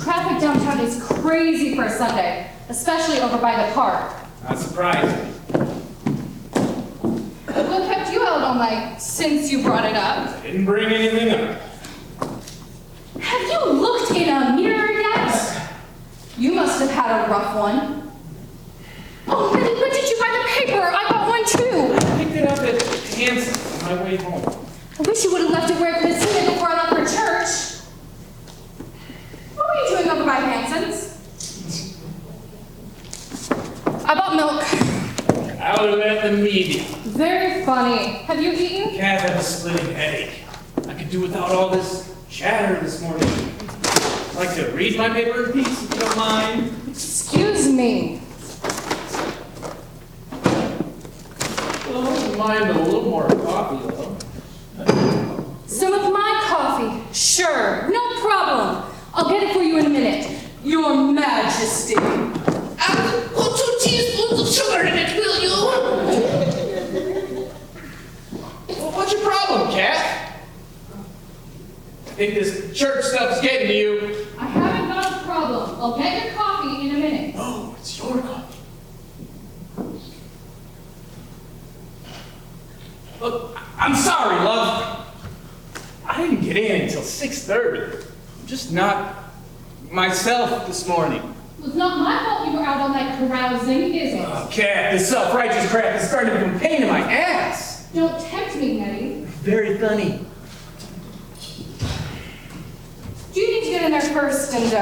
Traffic downtown is crazy for a Sunday, especially over by the park. Not surprising. What kept you out all night since you brought it up? Didn't bring anything up. Have you looked in a mirror yet? You must have had a rough one. Oh, Minnie, when did you buy the paper? I got one too. I picked it up at Hanson's on my way home. I wish you would have left it where I could have seen it before I left for church. What were you doing over by Hanson's? I bought milk. I would have at the medium. Very funny. Have you eaten? Cat had a splitting headache. I could do without all this chatter this morning. I'd like to read my paper in peace, if you don't mind. Excuse me. Well, I wouldn't mind a little more coffee, though. Some of my coffee. Sure, no problem. I'll get it for you in a minute. Your Majesty. Put 2 teaspoons of sugar in it, will you? Well, what's your problem, Cat? I think this church stuff's getting to you. I haven't got a problem. I'll get your coffee in a minute. Oh, it's your coffee. Look, I'm sorry, love. I didn't get in until 6:30. I'm just not myself this morning. Well, it's not my fault you were out all night carousing, is it? Oh, Cat, this self-righteous crap is starting to become a pain in my ass. Don't tempt me, Nettie. Very funny. Do you need to get in there first and,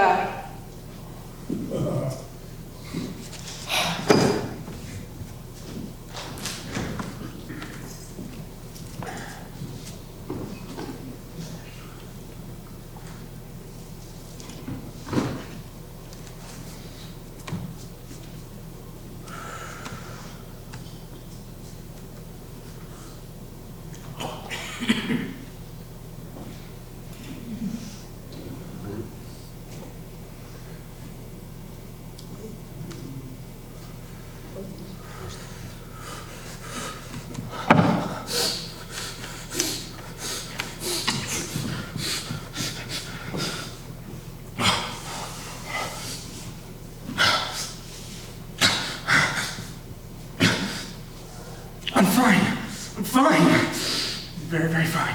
I'm fine. I'm fine. Very, very fine.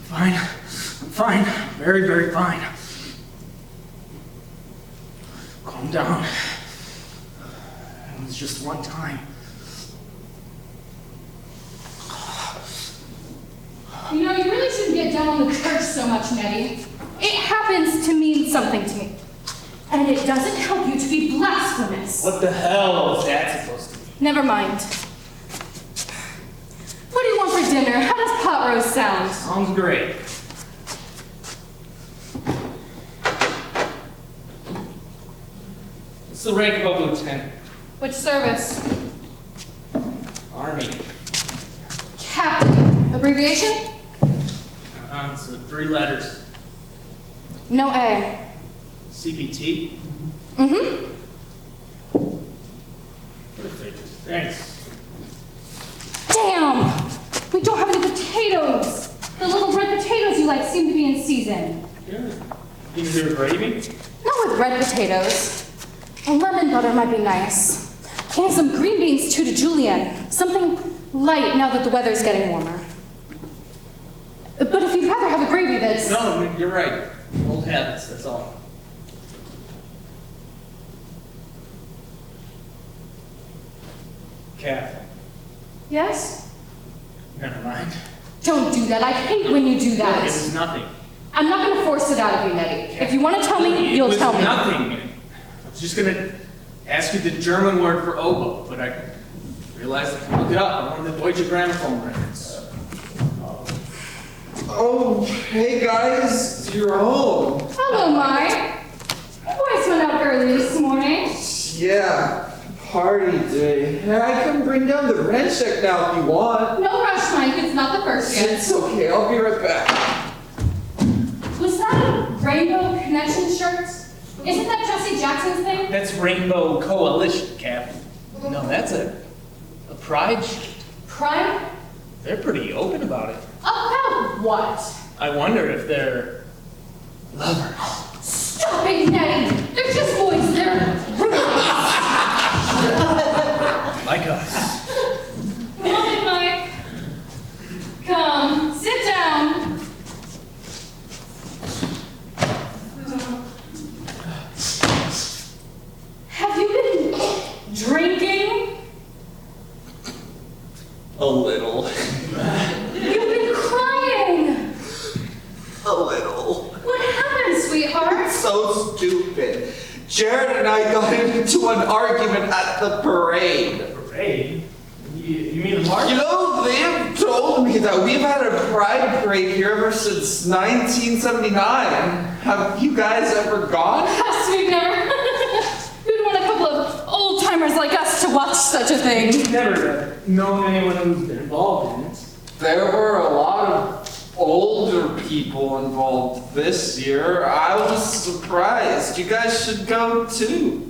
Fine. I'm fine. Very, very fine. Calm down. It was just one time. You know, you really shouldn't get down on the church so much, Nettie. It happens to mean something to me. And it doesn't help you to be blasphemous. What the hell is that supposed to be? Never mind. What do you want for dinner? How does pot roast sound? Sounds great. What's the rank of a lieutenant? Which service? Army. Captain. Abbreviation? So 3 letters. No A. CPT? Mm-hmm. Perfect. Thanks. Damn! We don't have any potatoes! The little red potatoes you like seem to be in season. Good. You can do a gravy? Not with red potatoes. A lemon butter might be nice. And some green beans too to julienne. Something light now that the weather's getting warmer. But if you'd rather have a gravy that's... No, you're right. Old habits, that's all. Cat. Yes? Never mind. Don't do that. I hate when you do that. It was nothing. I'm not going to force it out of you, Nettie. If you want to tell me, you'll tell me. It was nothing. I was just going to ask you the German word for oboe, but I realized I can look it up on one of the Deutsche Grammophon records. Oh, hey guys, you're home. Hello, Mike. The boys went out early this morning. Yeah, party day. I can bring down the rent check now if you want. No rush, Mike. It's not the first yet. It's okay, I'll be right back. Was that a Rainbow Connection shirt? Isn't that Jesse Jackson's thing? That's Rainbow Coalition, Cap. No, that's a pride shirt. Pride? They're pretty open about it. About what? I wonder if they're lovers. Stop it, Nettie. They're just boys. They're roommates. Like us. Come on, Mike. Come, sit down. Have you been drinking? A little. You've been crying. A little. What happened, sweetheart? So stupid. Jared and I got into an argument at the parade. Parade? You mean the march? You know, they've told me that we've had a pride parade here ever since 1979. Have you guys ever gone? Yes, we've never. Who'd want a couple of old timers like us to watch such a thing? We've never known anyone who's been involved in it. There were a lot of older people involved this year. I was surprised. You guys should go too.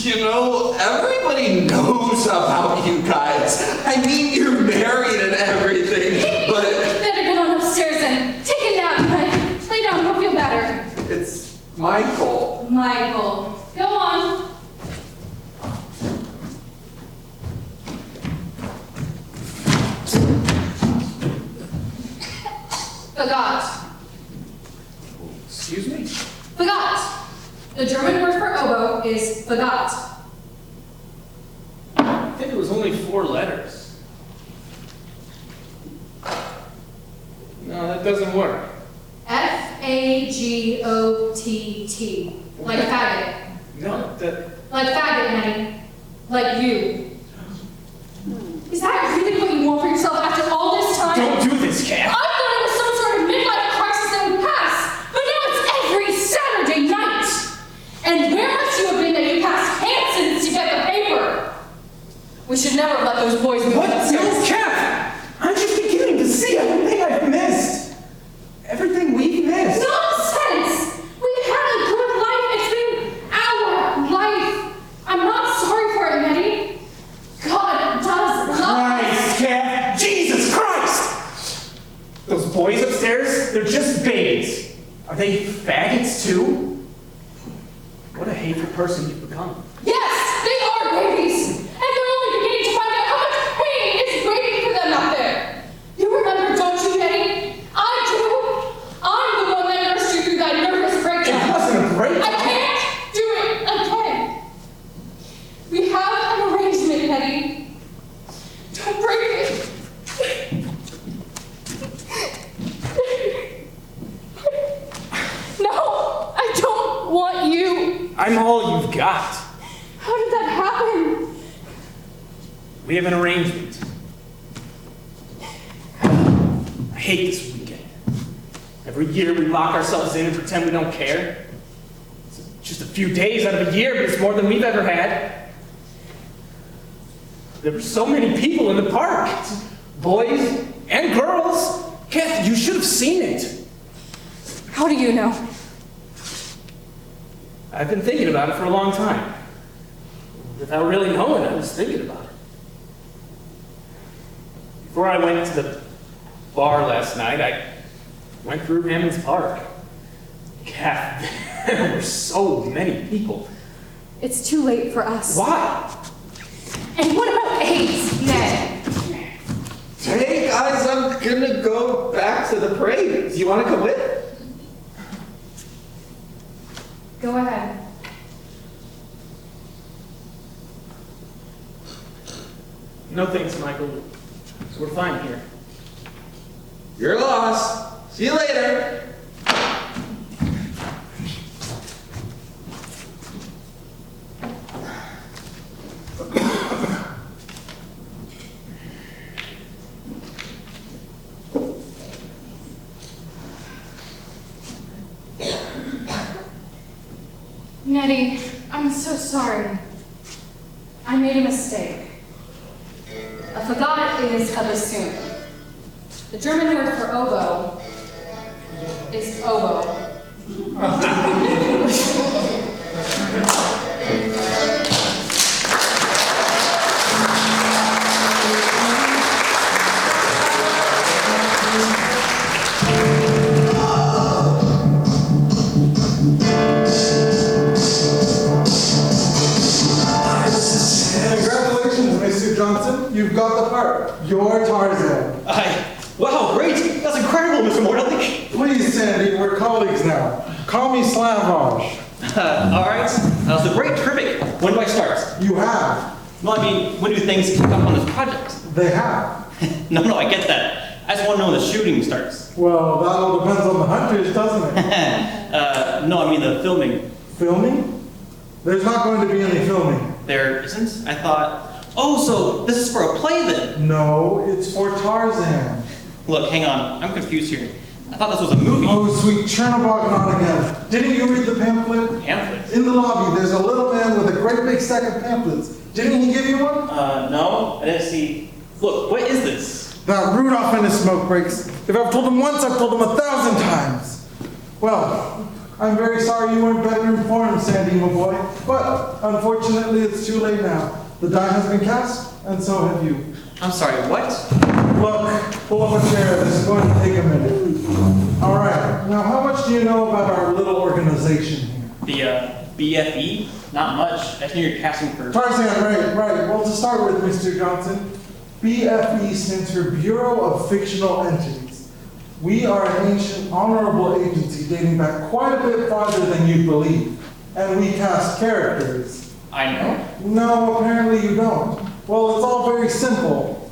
You know, everybody knows about you guys. I mean, you're married and everything, but... Better get on upstairs and take a nap, Mike. Lay down, you'll feel better. It's Michael. Michael, go on. Forgot. Excuse me? Forgot. The German word for oboe is forgot. I think it was only 4 letters. No, that doesn't work. Fagott. Like faggot. No, that... Like faggot, Nettie. Like you. Is that really what you want for yourself after all this time? Don't do this, Kat. I thought it was some sort of midlife crisis that would pass, but now it's every Saturday night. And where must you have been that you passed Hanson's to get the paper? We should never let those boys move. What? No, Kat! I'm just beginning to see everything I've missed. Everything we've missed. Nonsense! We've had a good life. It's been our life. I'm not sorry for it, Nettie. God does love us. Christ, Kat! Jesus Christ! Those boys upstairs, they're just babies. Are they faggots too? What a hateful person you've become. Yes, they are babies. And they're only beginning to find out how much pain is waiting for them out there. You remember, don't you, Nettie? I do. I'm the one that nursed you through that nervous breakdown. It wasn't a breakdown. I can't do it again. We have an arrangement, Nettie. Don't break it. No, I don't want you. I'm all you've got. How did that happen? We have an arrangement. I hate this weekend. Every year we lock ourselves in and pretend we don't care. It's just a few days out of a year, but it's more than we've ever had. There were so many people in the park. Boys and girls. Kath, you should have seen it. How do you know? I've been thinking about it for a long time. Without really knowing, I was thinking about it. Before I went to the bar last night, I went through Hammond's Park. God, there were so many people. It's too late for us. Why? And what about AIDS, Ned? Hey guys, I'm gonna go back to the parade. Do you want to come with? Go ahead. No thanks, Michael. We're fine here. You're lost. See you later. Nettie, I'm so sorry. I made a mistake. A fagot is a bassoon. The German word for oboe is oboe. Johnson, you've got the part. You're Tarzan. Wow, great! That's incredible, Mr. Morley. Please, Sandy, we're colleagues now. Call me Slavoj. All right. So great, terrific. When do I start? You have. No, I mean, when do things kick up on this project? They have. No, I get that. I just want to know when the shooting starts. Well, that all depends on the hunters, doesn't it? No, I mean the filming. Filming? There's not going to be any filming. There isn't? I thought, oh, so this is for a play then? No, it's for Tarzan. Look, hang on, I'm confused here. I thought this was a movie. Oh, sweet Chernobog, not again. Didn't you read the pamphlet? Pamphlet? In the lobby, there's a little man with a great big stack of pamphlets. Didn't he give you one? No, I didn't see. Look, what is this? That Rudolph and his smoke breaks. If I've told him once, I've told him 1,000 times. Well, I'm very sorry you weren't better informed, Sandy, my boy. But, unfortunately, it's too late now. The die has been cast, and so have you. I'm sorry, what? Look, pull up a chair. This is going to take a minute. All right. Now, how much do you know about our little organization here? The, BFE? Not much. I think you're casting for... Tarzan, right. Well, to start with, Mr. Johnson, BFE stands for Bureau of Fictional Entities. We are an ancient, honorable agency dating back quite a bit farther than you'd believe. And we cast characters. I know. No, apparently you don't. Well, it's all very simple.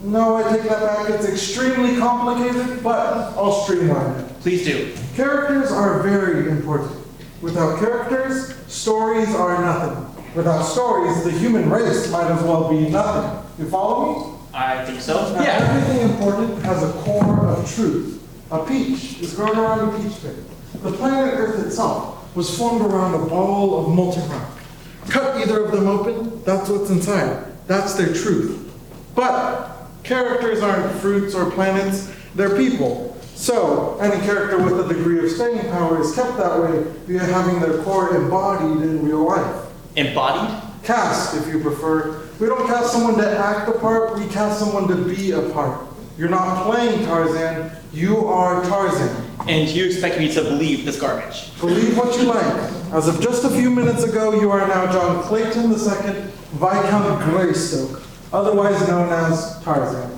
No, I take that back. It's extremely complicated, but I'll streamline it. Please do. Characters are very important. Without characters, stories are nothing. Without stories, the human race might as well be nothing. You follow me? I think so. Now, everything important has a core of truth. A peach is grown around a peach pit. The planet Earth itself was formed around a ball of molten rock. Cut either of them open, that's what's inside. That's their truth. But characters aren't fruits or planets, they're people. So, any character with a degree of staying power is kept that way via having their core embodied in real life. Embodied? Cast, if you prefer. We don't cast someone to act a part, we cast someone to be a part. You're not playing Tarzan, you are Tarzan. And you expect me to believe this garbage? Believe what you like. As of just a few minutes ago, you are now John Clayton II, Viscount Greystoke, otherwise known as Tarzan.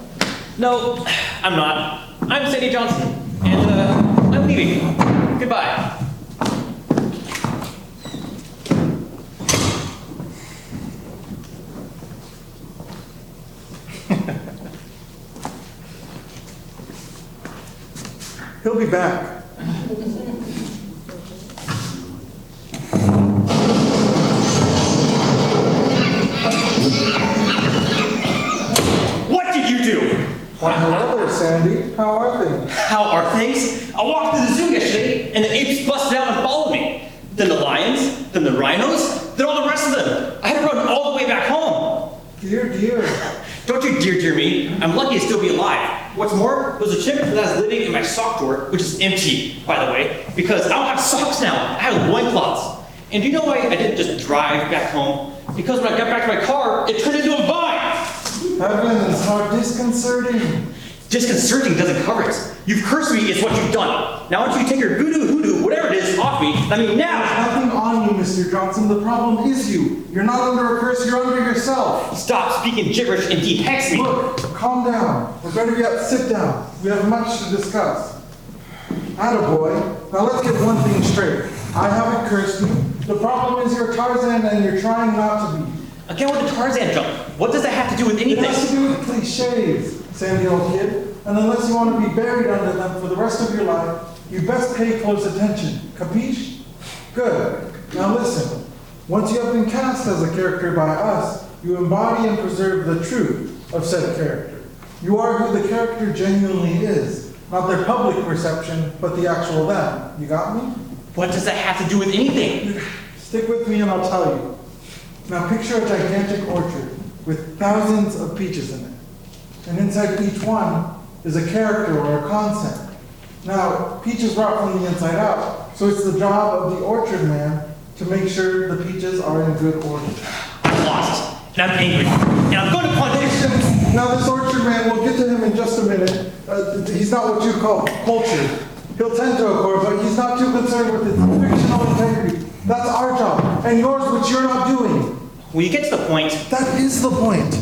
No, I'm not. I'm Sadie Johnson, and I'm leaving. Goodbye. He'll be back. What did you do? Why, hello there, Sandy. How are things? How are things? I walked through the zoo yesterday, and the apes busted out and followed me. Then the lions, then the rhinos, then all the rest of them. I had to run all the way back home. Dear, dear. Don't you dear me. I'm lucky to still be alive. What's more, there's a chip that was living in my sock drawer, which is empty, by the way, because I don't have socks now. I have loincloths. And do you know why I didn't just drive back home? Because when I got back to my car, it turned into a vine. Heavens, how disconcerting. Disconcerting doesn't cover it. You've cursed me, it's what you've done. Now why don't you take your voodoo hoodoo, whatever it is, off me, I mean now! There's nothing on you, Mr. Johnson. The problem is you. You're not under a curse, you're under yourself. Stop speaking gibberish and dehex me. Look, calm down. Or better yet, sit down. We have much to discuss. Attaboy. Now let's get one thing straight. I haven't cursed you. The problem is you're Tarzan and you're trying not to be. Again with the Tarzan jump. What does that have to do with anything? It has to do with cliches, Sandy old kid. And unless you want to be buried under them for the rest of your life, you best pay close attention. Capiche? Good. Now listen. Once you have been cast as a character by us, you embody and preserve the truth of said character. You are who the character genuinely is. Not their public perception, but the actual them. You got me? What does that have to do with anything? Stick with me and I'll tell you. Now picture a gigantic orchard with thousands of peaches in it. And inside each one is a character or a concept. Now, peaches rot from the inside out, so it's the job of the orchard man to make sure the peaches are in good order. I'm lost, and I'm angry, and I'm going to punch him. Now this orchard man, we'll get to him in just a minute. He's not what you call cultured. He'll tend to a core, but he's not too concerned with his fictional integrity. That's our job, and yours, which you're not doing. Will you get to the point? That is the point.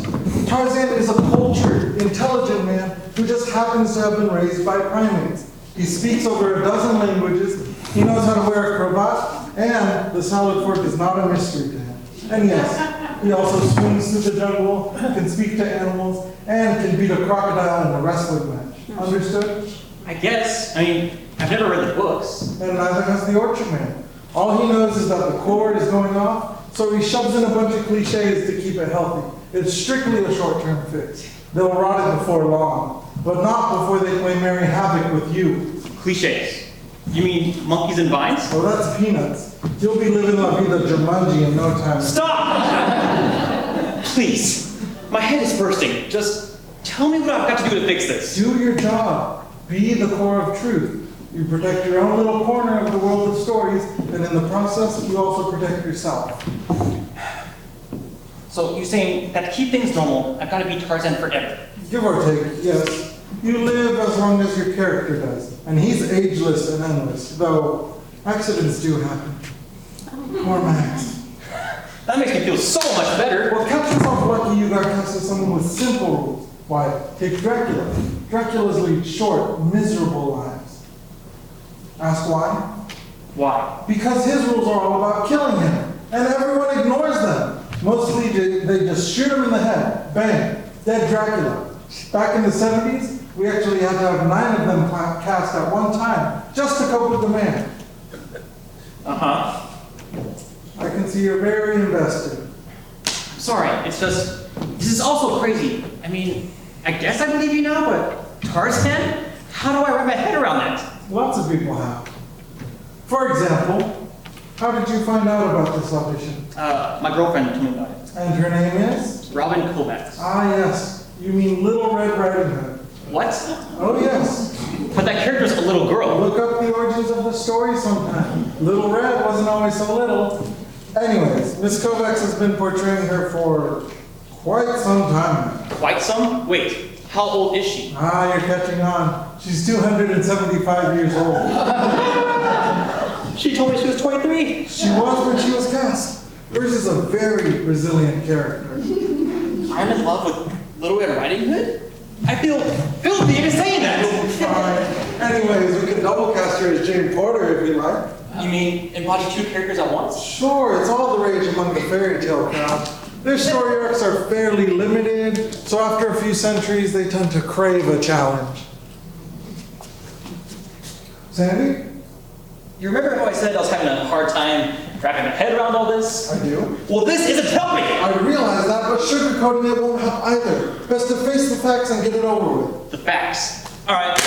Tarzan is a cultured, intelligent man who just happens to have been raised by primates. He speaks over a dozen languages, he knows how to wear a cravat, and the salad fork is not a mystery to him. And yes, he also swings through the jungle, can speak to animals, and can beat a crocodile in a wrestling match. Understood? I guess. I mean, I've never read the books. And neither has the orchard man. All he knows is that the cord is going off, so he shoves in a bunch of cliches to keep it healthy. It's strictly a short-term fix. They'll rot it before long, but not before they play merry havoc with you. Cliches. You mean monkeys and vines? Oh, that's peanuts. You'll be living La Vida Jumanji in no time. Stop! Please. My head is bursting. Just tell me what I've got to do to fix this. Do your job. Be the core of truth. You protect your own little corner of the world of stories, and in the process, you also protect yourself. So you're saying that to keep things normal, I've got to be Tarzan forever? Give or take, yes. You live as long as your character does, and he's ageless and endless, though accidents do happen. Poor Max. That makes me feel so much better. Well, catch yourself lucky you got cast with someone with simple rules. Why, take Dracula. Dracula's lead short, miserable lives. Ask why? Why? Because his rules are all about killing him, and everyone ignores them. Mostly they just shoot him in the head. Bang. Dead Dracula. Back in the 70s, we actually had to have 9 of them cast at one time, just to cope with the man. Uh-huh. I can see you're very invested. Sorry, it's just, this is also crazy. I mean, I guess I believe you now, but Tarzan? How do I wrap my head around that? Lots of people have. For example, how did you find out about this audition? My girlfriend told me about it. And her name is? Robin Kovacs. Ah, yes. You mean Little Red Riding Hood. What? Oh, yes. But that character's a little girl. Look up the origins of the story sometime. Little Red wasn't always so little. Anyways, Miss Kovacs has been portraying her for quite some time now. Quite some? Wait, how old is she? Ah, you're catching on. She's 275 years old. She told me she was 23. She was when she was cast. Hers is a very resilient character. I'm in love with Little Red Riding Hood? I feel filthy even saying that. Fine. Anyways, we can double cast her as Jane Porter if you like. You mean embody 2 characters at once? Sure, it's all the rage among the fairy tale crowd. Their story arcs are fairly limited, so after a few centuries, they tend to crave a challenge. Sandy? You remember how I said I was having a hard time wrapping my head around all this? I do. Well, this isn't helping. I realize that, but sugarcoating it won't help either. Best to face the facts and get it over with. The facts. All right,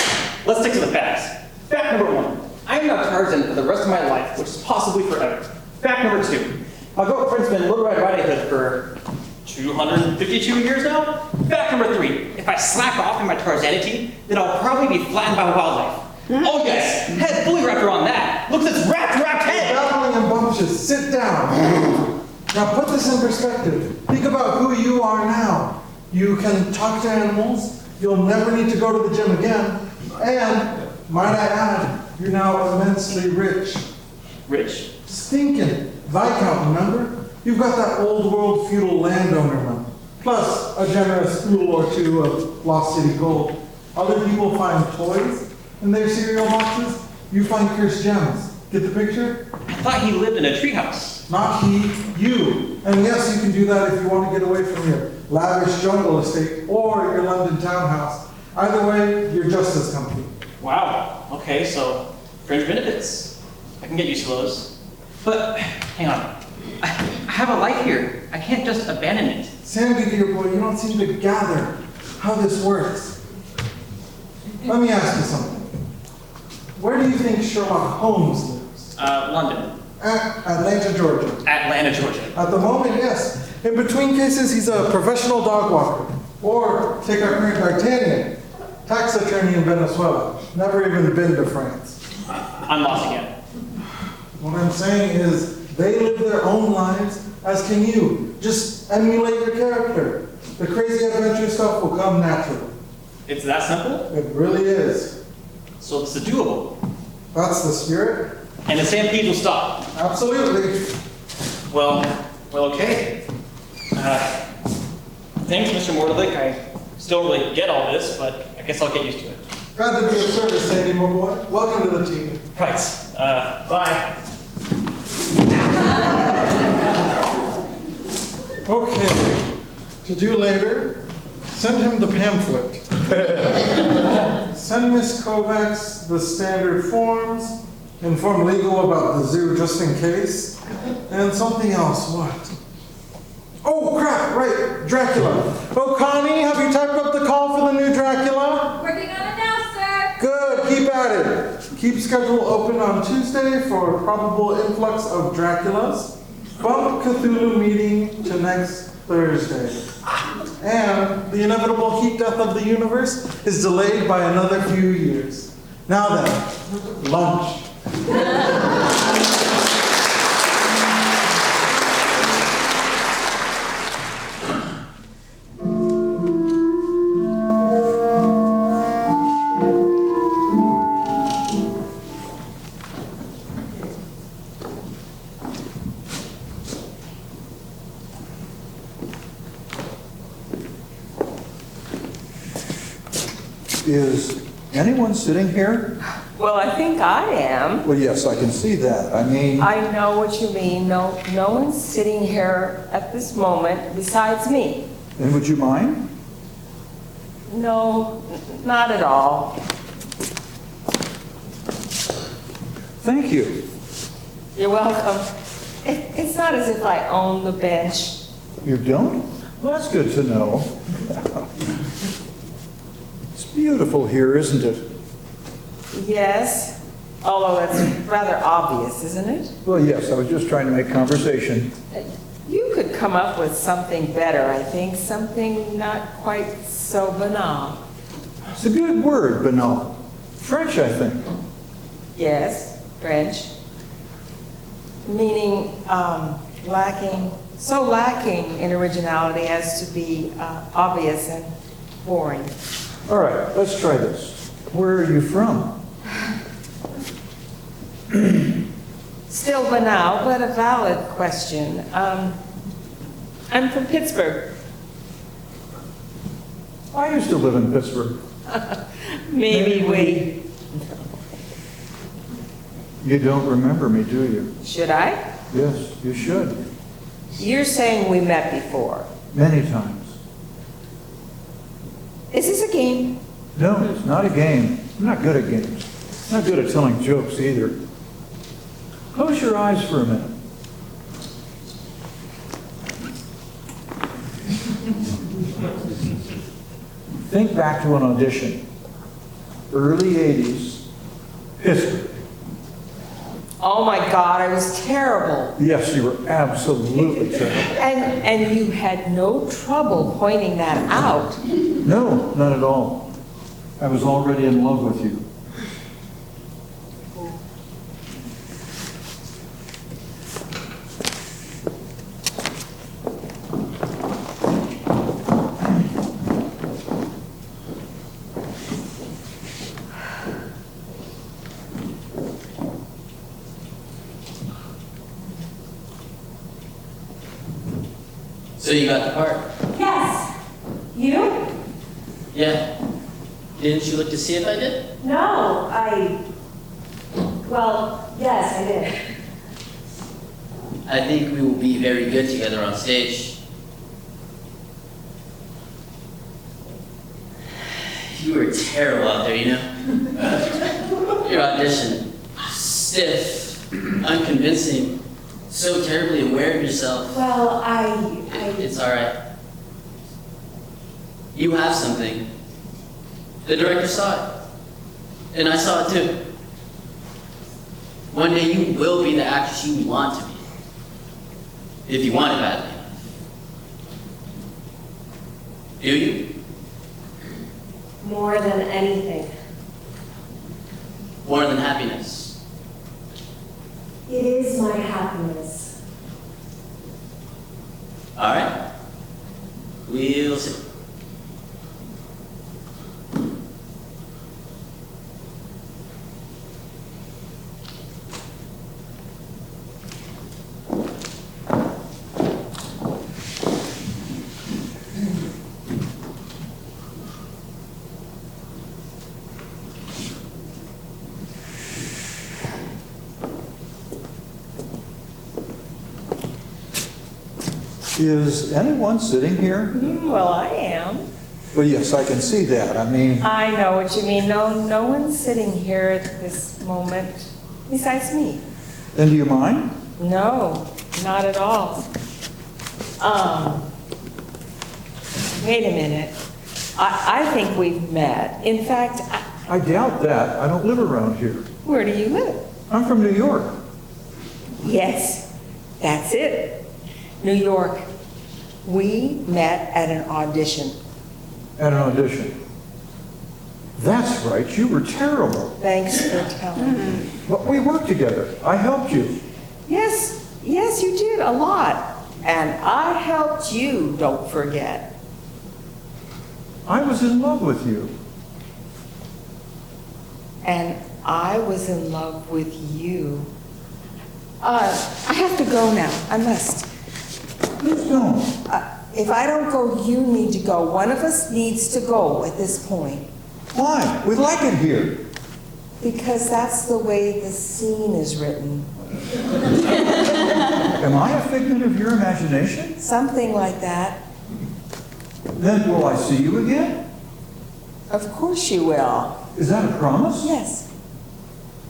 let's stick to the facts. Fact number 1. I am now Tarzan for the rest of my life, which is possibly forever. Fact number 2. My girlfriend's been Little Red Riding Hood for 252 years now. Fact number 3. If I slack off in my Tarzanity, then I'll probably be flattened by wildlife. Oh yes, head fully wrapped around that. Look at this wrapped head. Babbling and bumptious, sit down. Now put this in perspective. Think about who you are now. You can talk to animals. You'll never need to go to the gym again. And, might I add, you're now immensely rich. Rich? Stinking. Viscount, remember? You've got that old world feudal landowner money. Plus a generous spool or 2 of Lost City gold. Other people find toys in their cereal boxes. You find cursed gems. Get the picture? I thought he lived in a treehouse. Not he, you. And yes, you can do that if you want to get away from your lavish jungle estate or your London townhouse. Either way, you're just as comfy. Wow, okay, so fringe benefits. I can get used to those. But, hang on. I have a life here. I can't just abandon it. Sandy, dear boy, you don't seem to gather how this works. Let me ask you something. Where do you think Sherlock Holmes lives? London. Atlanta, Georgia. Atlanta, Georgia. At the moment, yes. In between cases, he's a professional dog walker. Or, take our current D'Artagnan, tax attorney in Venezuela. Never even been to France. I'm lost again. What I'm saying is, they live their own lives, as can you. Just emulate your character. The crazy adventure stuff will come naturally. It's that simple? It really is. So it's doable. That's the spirit. And the stampede will stop. Absolutely. Well, okay. Thanks, Mr. Mortalick. I still don't really get all this, but I guess I'll get used to it. Glad to be of service, Sandy, my boy. Welcome to the team. Right. Bye. Okay. To do later, send him the pamphlet. Send Miss Kovacs the standard forms. Inform legal about the zoo just in case. And something else, what? Oh, crap, right, Dracula. Oh, Connie, have you typed up the call for the new Dracula? Working on it now, sir. Good, keep at it. Keep schedule open on Tuesday for probable influx of Draculas. Bump Cthulhu meeting to next Thursday. And the inevitable heat death of the universe is delayed by another few years. Now then, lunch. Is anyone sitting here? Well, I think I am. Well, yes, I can see that. I mean... I know what you mean. No one's sitting here at this moment besides me. And would you mind? No, not at all. Thank you. You're welcome. It's not as if I own the bench. You don't? Well, that's good to know. It's beautiful here, isn't it? Yes, although that's rather obvious, isn't it? Well, yes, I was just trying to make conversation. You could come up with something better, I think. Something not quite so banal. It's a good word, banal. French, I think. Yes, French. Meaning lacking in originality as to be obvious and boring. All right, let's try this. Where are you from? Still banal, but a valid question. I'm from Pittsburgh. I used to live in Pittsburgh. Maybe we... You don't remember me, do you? Should I? Yes, you should. You're saying we met before. Many times. Is this a game? No, it's not a game. I'm not good at games. I'm not good at telling jokes either. Close your eyes for a minute. Think back to an audition. Early 80s, Pittsburgh. Oh my God, I was terrible. Yes, you were absolutely terrible. And you had no trouble pointing that out. No, not at all. I was already in love with you. So you got the part? Yes. You? Yeah. Didn't you look to see if I did? No, well, yes, I did. I think we will be very good together on stage. You were terrible out there, you know? Your audition, stiff, unconvincing, so terribly aware of yourself. Well, It's all right. You have something. The director saw it. And I saw it too. One day you will be the actress you want to be. If you want it badly enough. Do you? More than anything. More than happiness. It is my happiness. All right. We'll see. Is anyone sitting here? Well, I am. Well, yes, I can see that. I mean, I know what you mean. No one's sitting here at this moment besides me. and do you mind? No, not at all. Wait a minute. I think we've met. In fact, I doubt that. I don't live around here. where do you live? I'm from New York. Yes, that's it. New York. We met at an audition. At an audition. That's right, you were terrible. Thanks for telling me. But we worked together. I helped you. Yes, you did a lot. And I helped you, don't forget. I was in love with you. And I was in love with you. I have to go now. I must. Please don't. If I don't go, you need to go. One of us needs to go at this point. Why? We like it here. Because that's the way the scene is written. Am I a figment of your imagination? Something like that. Then will I see you again? Of course you will. Is that a promise? Yes.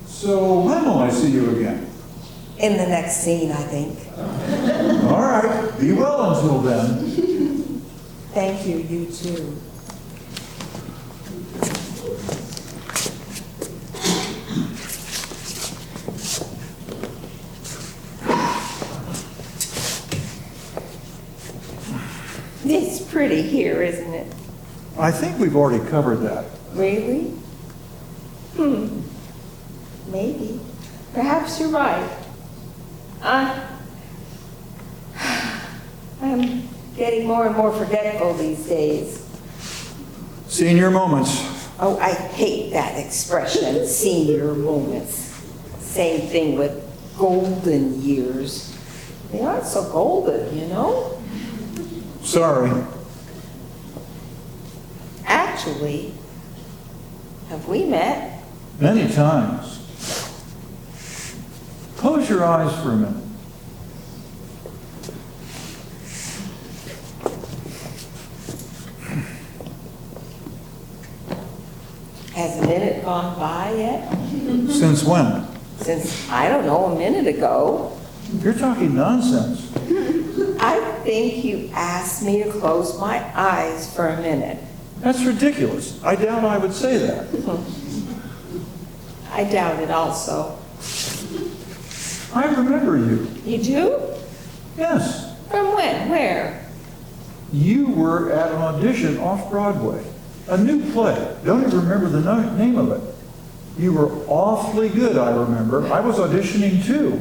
So when will I see you again? In the next scene, I think. All right. Be well until then. Thank you, you too. It's pretty here, isn't it? I think we've already covered that. Really? Maybe. Perhaps you're right. I'm getting more and more forgetful these days. Senior moments. Oh, I hate that expression, senior moments. Same thing with golden years. They aren't so golden, you know? Sorry. Actually, have we met? Many times. Close your eyes for a minute. Has a minute gone by yet? Since when? Since, I don't know, a minute ago. You're talking nonsense. I think you asked me to close my eyes for a minute. That's ridiculous. I doubt I would say that. I doubt it also. I remember you. You do? Yes. From when? Where? You were at an audition off Broadway. A new play. Don't even remember the name of it. You were awfully good, I remember. I was auditioning too.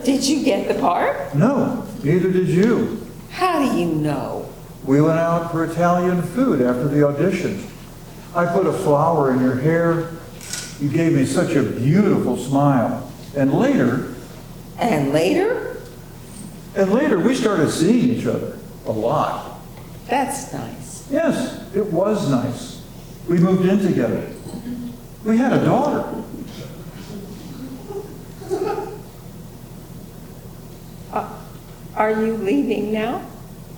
Did you get the part? No, neither did you. How do you know? We went out for Italian food after the audition. I put a flower in your hair. You gave me such a beautiful smile. And later... And later? And later we started seeing each other. A lot. That's nice. Yes, it was nice. We moved in together. We had a daughter. Are you leaving now?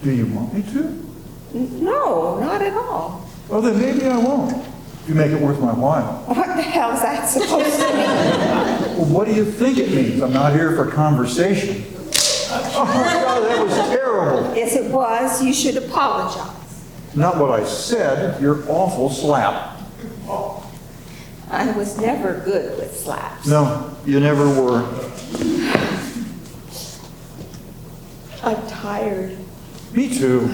Do you want me to? No, not at all. Well, then maybe I won't. You make it worth my while. What the hell's that supposed to mean? Well, what do you think it means? I'm not here for conversation. Oh, God, that was terrible. Yes, it was. You should apologize. Not what I said. You're awful slap. I was never good with slaps. No, you never were. I'm tired. Me too.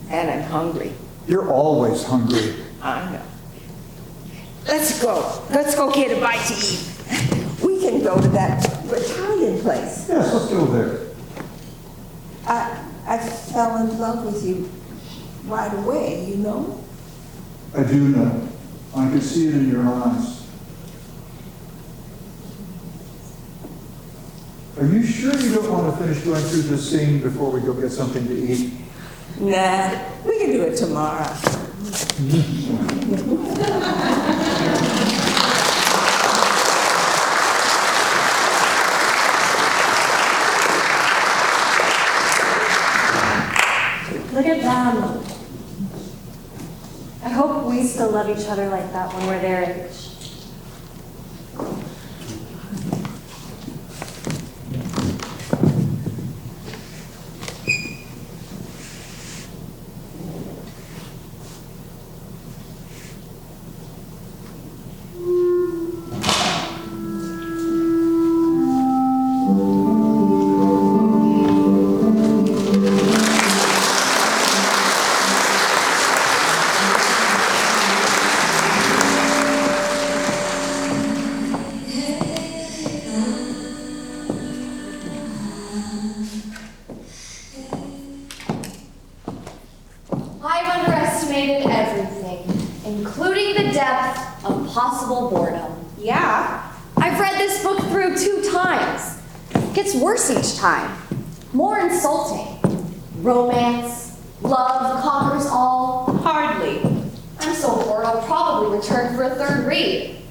And I'm hungry. You're always hungry. I know. Let's go. Let's go get a bite to eat. We can go to that Italian place. Yes, let's go there. I fell in love with you right away, you know? I do know. I can see it in your eyes. Are you sure you don't want to finish going through this scene before we go get something to eat? Nah, we can do it tomorrow. I hope we still love each other like that when we're their age. I've underestimated everything, including the depth of possible boredom. Yeah? I've read this book through 2 times. Gets worse each time. More insulting. Romance, love conquers all. Hardly. I'm so bored I'll probably return for a 3rd read.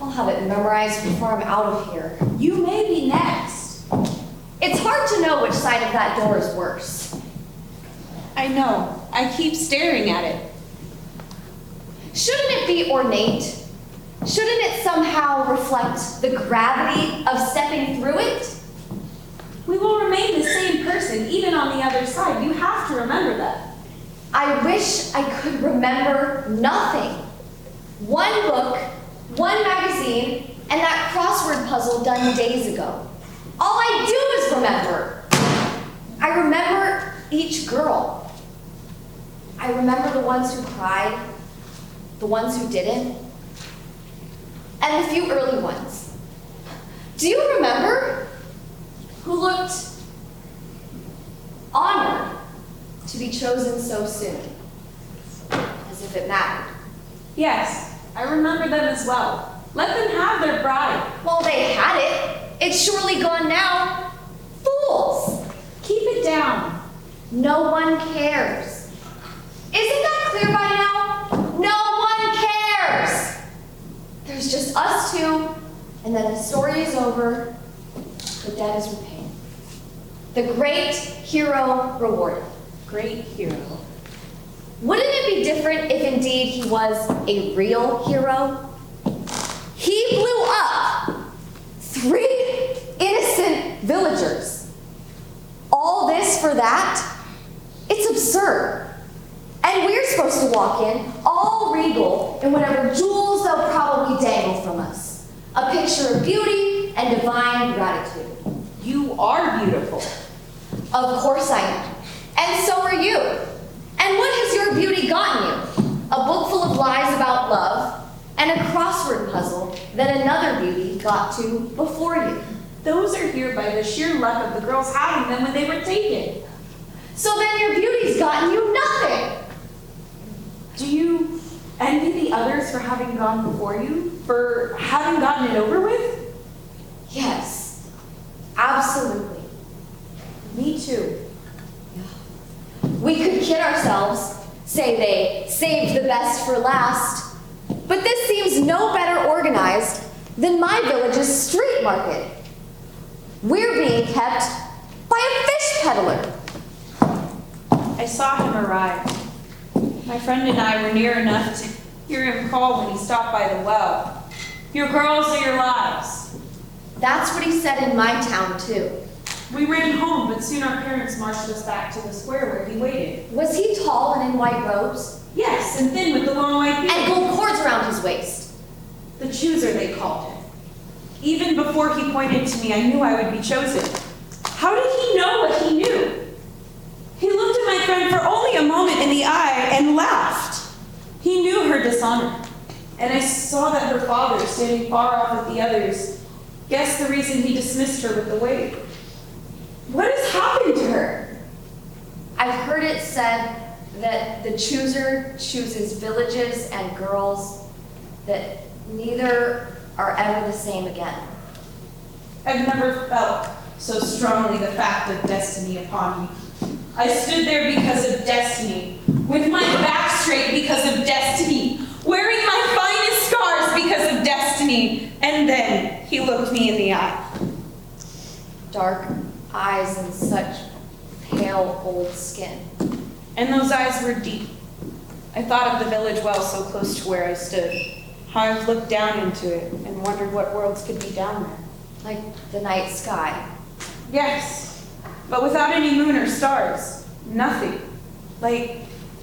I'll have it memorized before I'm out of here. You may be next. It's hard to know which side of that door is worse. I know. I keep staring at it. Shouldn't it be ornate? Shouldn't it somehow reflect the gravity of stepping through it? We will remain the same person, even on the other side. You have to remember that. I wish I could remember nothing. 1 book, 1 magazine, and that crossword puzzle done days ago. All I do is remember. I remember each girl. I remember the ones who cried, the ones who didn't, and the few early ones. Do you remember? Who looked honored to be chosen so soon, as if it mattered. Yes, I remember them as well. Let them have their bride. Well, they had it. It's surely gone now. Fools! Keep it down. No one cares. Isn't that clear by now? No one cares! There's just us 2, and then the story is over, the debt is repaid. The great hero rewarded. Great hero. Wouldn't it be different if indeed he was a real hero? He blew up 3 innocent villagers. All this for that? It's absurd. And we're supposed to walk in, all regal, in whatever jewels they'll probably dangle from us. A picture of beauty and divine gratitude. You are beautiful. Of course I am. And so are you. And what has your beauty gotten you? A book full of lies about love, and a crossword puzzle that another beauty got to before you. Those are here by the sheer luck of the girls having them when they were taken. So then your beauty's gotten you nothing. Do you envy the others for having gone before you? For having gotten it over with? Yes, absolutely. Me too. We could kid ourselves, say they saved the best for last, but this seems no better organized than my village's street market. We're being kept by a fish peddler. I saw him arrive. My friend and I were near enough to hear him call when he stopped by the well. Your girls are your lives. That's what he said in my town, too. We ran home, but soon our parents marched us back to the square where he waited. Was he tall and in white robes? Yes, and thin with the long white beard. And gold cords around his waist. The chooser, they called him. Even before he pointed to me, I knew I would be chosen. How did he know what he knew? He looked at my friend for only a moment in the eye and laughed. He knew her dishonor. And I saw that her father, standing far off with the others, guessed the reason he dismissed her with the weight. What has happened to her? I've heard it said that the chooser chooses villages and girls that neither are ever the same again. I've never felt so strongly the fact of destiny upon me. I stood there because of destiny, with my back straight because of destiny, wearing my finest scars because of destiny, and then he looked me in the eye. Dark eyes and such pale old skin. And those eyes were deep. I thought of the village well so close to where I stood. How I've looked down into it and wondered what worlds could be down there. Like the night sky. Yes, but without any moon or stars. Nothing. Like,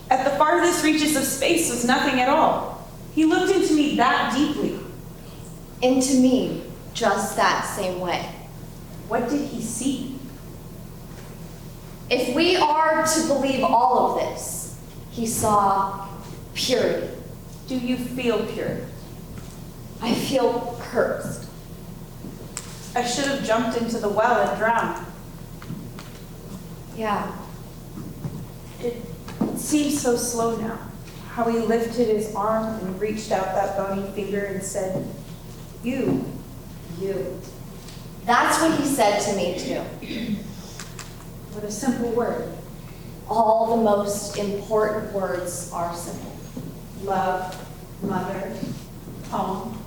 at the farthest reaches of space was nothing at all. He looked into me that deeply. Into me, just that same way. What did he see? If we are to believe all of this, he saw purity. Do you feel pure? I feel cursed. I should have jumped into the well and drowned. Yeah. It seems so slow now. How he lifted his arm and reached out that bony finger and said, "You." You. That's what he said to me too. What a simple word. All the most important words are simple. Love, mother, home.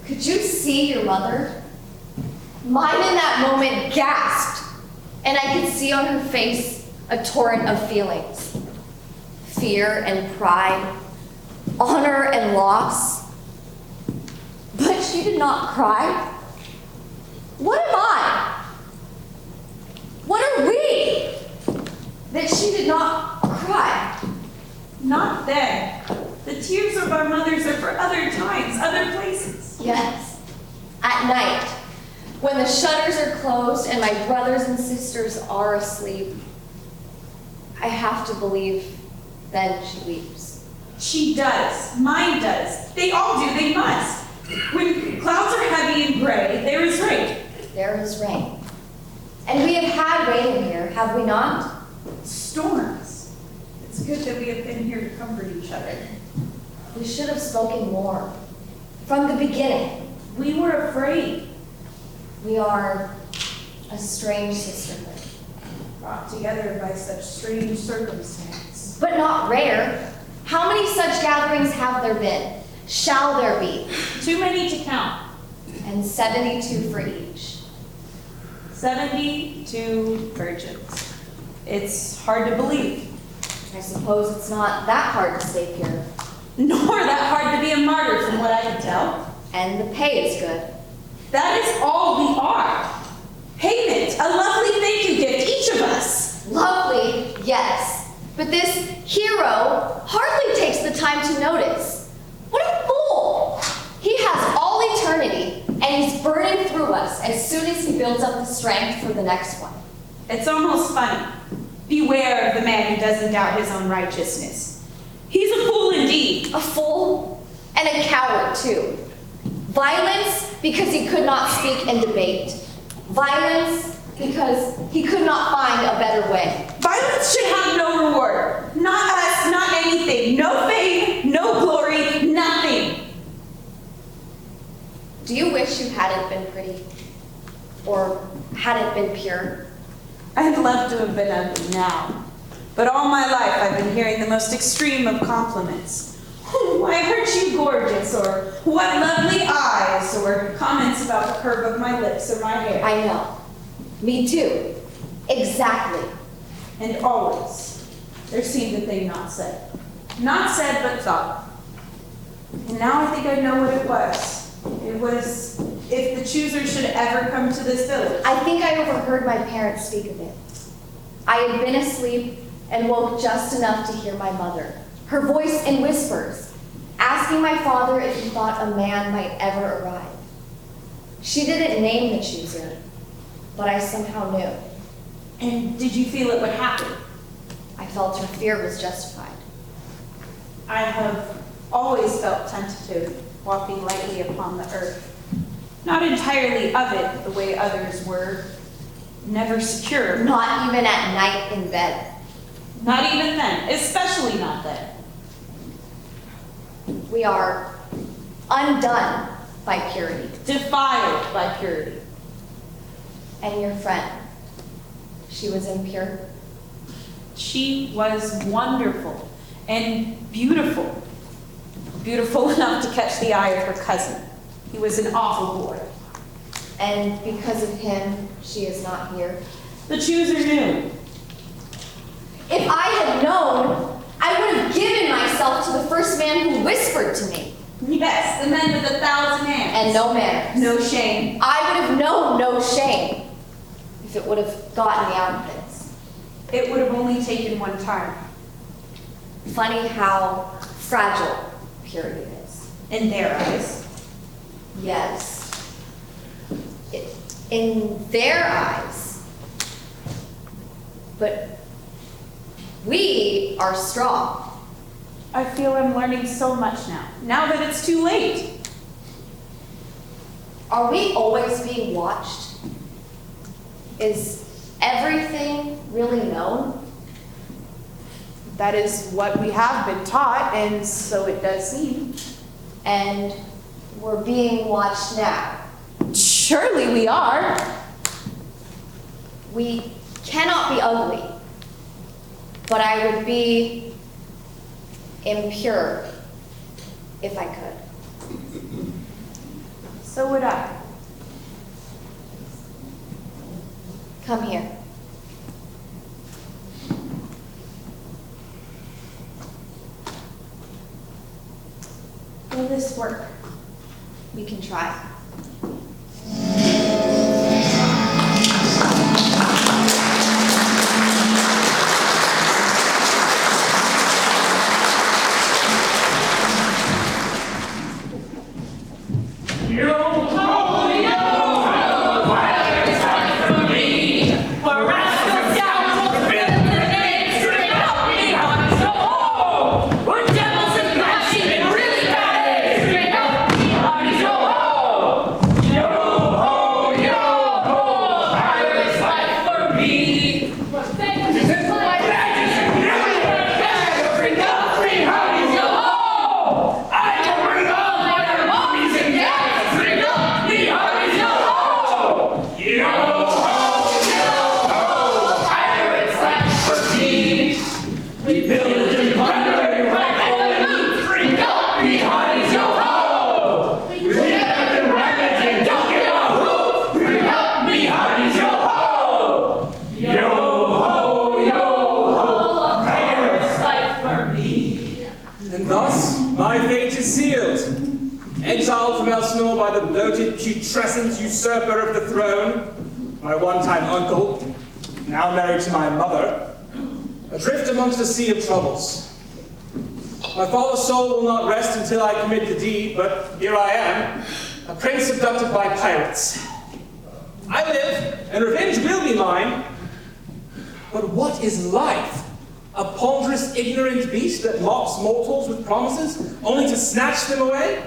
Could you see your mother? Mine in that moment gasped, and I could see on her face a torrent of feelings. Fear and pride, honor and loss. But she did not cry. What am I? What are we? That she did not cry. Not then. The tears of our mothers are for other times, other places. Yes. At night, when the shutters are closed and my brothers and sisters are asleep, I have to believe then she weeps. She does. Mine does. They all do. They must. When clouds are heavy and gray, there is rain. There is rain. And we have had rain in here, have we not? Storms. It's good that we have been here to comfort each other. We should have spoken more. From the beginning. We were afraid. We are a strange sisterhood. Brought together by such strange circumstance. But not rare. How many such gatherings have there been? Shall there be? Too many to count. And 72 for each. 72 virgins. It's hard to believe. I suppose it's not that hard to stay pure. Nor that hard to be a martyr from what I can tell. And the pay is good. That is all we are. Payment, a lovely thank you gift, each of us. Lovely, yes. But this hero hardly takes the time to notice. What a fool! He has all eternity, and he's burning through us as soon as he builds up the strength for the next one. It's almost funny. Beware of the man who doesn't doubt his own righteousness. He's a fool indeed. A fool and a coward, too. Violence because he could not speak and debate. Violence because he could not find a better way. Violence should have no reward. Not us, not anything. No fame, no glory, nothing. Do you wish you hadn't been pretty? Or hadn't been pure? I'd love to have been ugly now. But all my life I've been hearing the most extreme of compliments. Why aren't you gorgeous? Or what lovely eyes? Or comments about the curve of my lips or my hair. I know. Me too. Exactly. And always, there seemed a thing not said. Not said, but thought. And now I think I know what it was. It was, if the chooser should ever come to this village. I think I overheard my parents speak of it. I had been asleep and woke just enough to hear my mother, her voice in whispers, asking my father if he thought a man might ever arrive. She didn't name the chooser, but I somehow knew. And did you feel it would happen? I felt her fear was justified. I have always felt tentative, walking lightly upon the earth. Not entirely of it, the way others were. Never secure. Not even at night in bed. Not even then, especially not then. We are undone by purity. Defiled by purity. And your friend, she was impure? She was wonderful and beautiful. Beautiful enough to catch the eye of her cousin. He was an awful boy. And because of him, she is not here? The chooser knew. If I had known, I would have given myself to the first man who whispered to me. Yes, the man with 1,000 hands. And no manners. No shame. I would have known no shame if it would have gotten me out of this. It would have only taken one time. Funny how fragile purity is. In their eyes. Yes. In their eyes. But we are strong. I feel I'm learning so much now that it's too late. Are we always being watched? Is everything really known? That is what we have been taught, and so it does seem. And we're being watched now. Surely we are. We cannot be ugly, but I would be impure if I could. So would I. Come here. Will this work? We can try. Exiled from Elsinore by the bloated, putrescent usurper of the throne, my one-time uncle, now married to my mother, adrift amongst a sea of troubles. My father's soul will not rest until I commit the deed, but here I am, a prince abducted by pirates. I live, and revenge will be mine, but what is life? A ponderous, ignorant beast that mocks mortals with promises, only to snatch them away?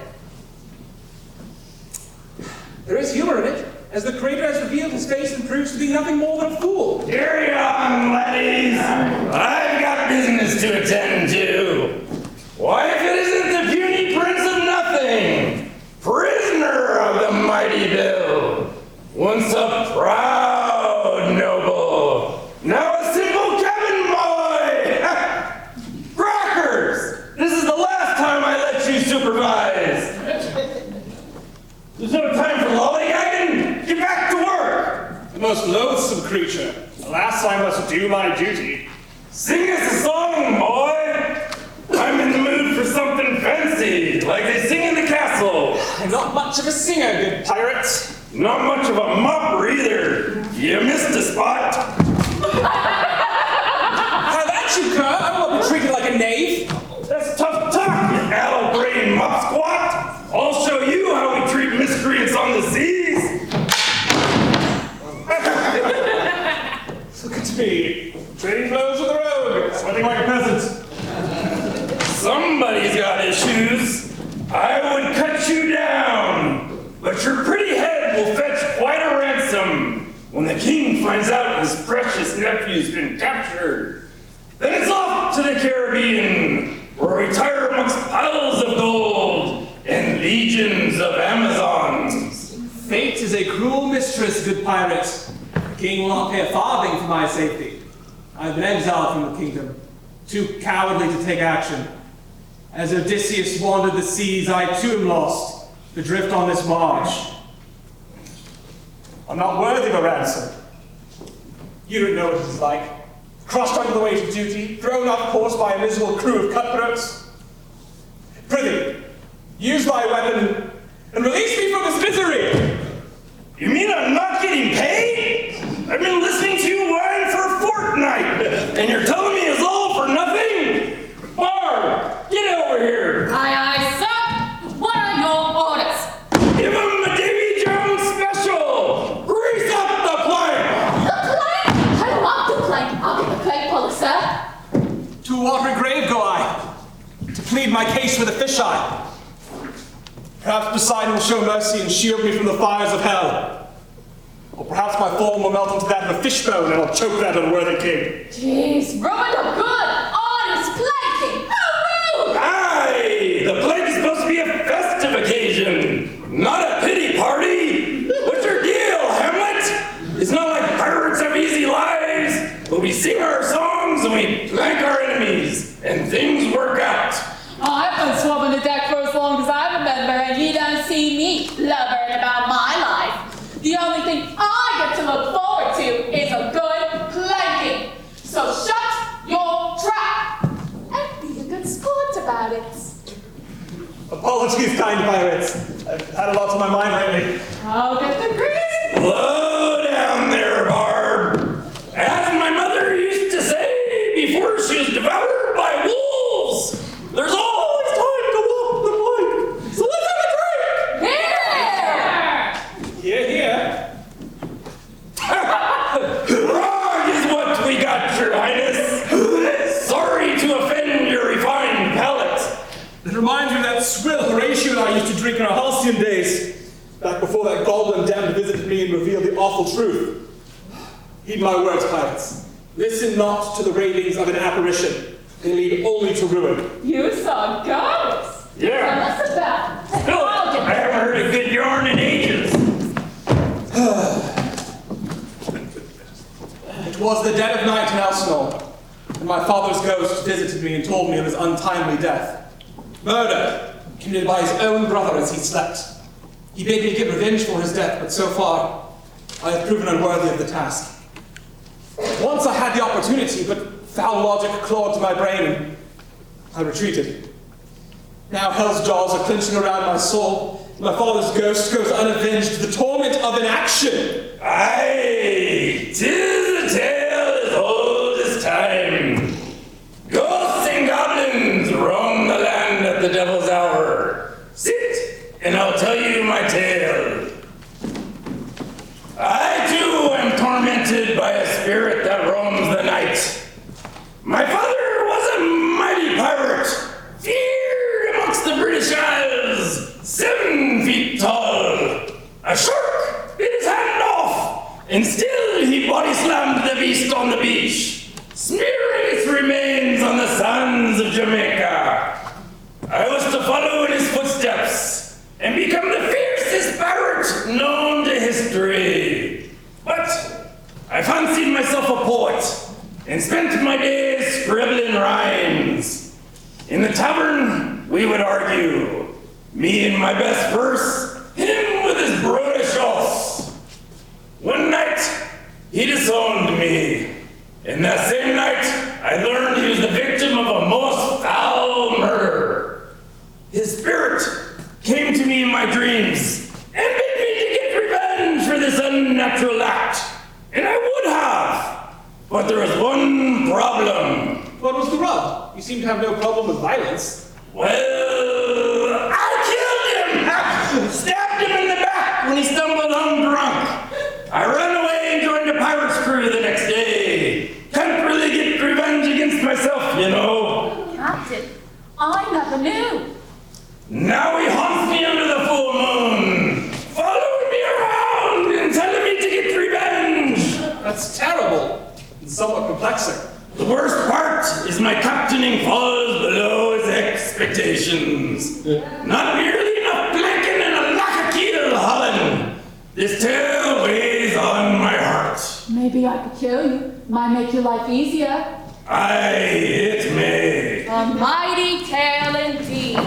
There is humor in it, as the creator has revealed his face and proves to be nothing more than a fool. Carry on, laddies! I've got business to attend to. Why, if it isn't the puny prince of nothing, prisoner of the mighty bill, once a proud noble, now a simple cabin boy! Crackers! This is the last time I let you supervise. There's no time for lollygagging. Get back to work. The most loathsome creature. Alas, I must do my duty. Sing us a song, boy. I'm in the mood for something fancy, like they sing in the castle. I'm not much of a singer, good pirate. Not much of a mopper either. You missed a spot. How that you, cur? I will not be treated like a knave. That's tough talk, you addle-brained mop squat. I'll show you how we treat miscreants on the seas. Look at me, trading blows with the rogue, sweating like a peasant. Somebody's got issues. I would cut you down, but your pretty head will fetch quite a ransom when the king finds out his precious nephew's been captured. Then it's off to the Caribbean, where we retire amongst piles of gold and legions of Amazons. Fate is a cruel mistress, good pirate. The king will not pay a farthing for my safety. I have been exiled from the kingdom, too cowardly to take action. As Odysseus wandered the seas, I too am lost, adrift on this march. I'm not worthy of a ransom. You don't know what it is like. crushed under the weight of duty, thrown off course by a miserable crew of cutthroats. Prithee, use thy weapon and release me from this misery! You mean I'm not getting paid? I've been listening to you whine for a fortnight, and you're telling me it's all for nothing? Barb, get over here. Aye, sir. What are your orders? Give him a Davy Jones special. Grease up the plank. The plank? I love the plank. I'll get the plank puller, sir. To a watery grave go I, to plead my case with a fisheye. Perhaps Poseidon will show mercy and shield me from the fires of hell. Or perhaps my form will melt into that of a fishbone and I'll choke that unworthy king. Jeez, ruined a good, honest planking. How rude! Aye, the plank is supposed to be a festive occasion, not a pity party. What's your deal, Hamlet? It's not like pirates have easy lives, but we sing our songs and we plank our enemies, and things work out. I've been swabbing the deck for as long as I remember, and you don't see me blubbering about my life. The only thing I get to look forward to is a good planking. So shut your trap and be a good sport about it. Apologies, kind pirates. I've had a lot on my mind lately. I'll get the grease. Slow down there, Barb. As my mother used to say before she was devoured by wolves, there's always time to walk the plank. So let's have a drink. Here! Here, here. Grog is what we got, Your Highness. Sorry to offend your refined palate. It reminds me of that swill Horatio and I used to drink in our halcyon days, back before that goblin damned visited me and revealed the awful truth. Heed my words, pirates. Listen not to the ravings of an apparition. They lead only to ruin. You saw ghosts. Yeah. Tell us about it. Still, I haven't heard a good yarn in ages. It was the dead of night in Elsinore, and my father's ghost visited me and told me of his untimely death. Murder, committed by his own brother as he slept. He bade me get revenge for his death, but so far, I have proven unworthy of the task. Once I had the opportunity, but foul logic clawed to my brain, and I retreated. Now hell's jaws are clenching around my soul. My father's ghost goes unavenged to the torment of inaction. Aye, 'tis a tale as old as time. Ghosts and goblins roam the land at the devil's hour. Sit, and I'll tell you my tale. I too am tormented by a spirit that roams the night. My father was a mighty pirate, feared amongst the British Isles, 7 feet tall. A shark bit his hand off, and still he body slammed the beast on the beach, smearing its remains on the sands of Jamaica. I was to follow in his footsteps and become the fiercest pirate known to history. But I fancied myself a poet and spent my days scribbling rhymes. In the tavern, we would argue, me in my best verse, him with his brutish oaths. One night, he disowned me. And that same night, I learned he was the victim of a most foul murder. His spirit came to me in my dreams and bid me to get revenge for this unnatural act. And I would have. But there was one problem. What was the rub? You seem to have no problem with violence. Well, I killed him! Stabbed him in the back when he stumbled home drunk. I ran away and joined a pirate's crew the next day. Can't really get revenge against myself, you know. Captain, I never knew. Now he haunts me under the full moon, following me around and telling me to get revenge. That's terrible and somewhat perplexing. The worst part is my captaining falls below his expectations. Not nearly enough blanking and a lack of keel hauling. This tale weighs on my heart. Maybe I could kill you. Might make your life easier. Aye, it may. A mighty tale indeed.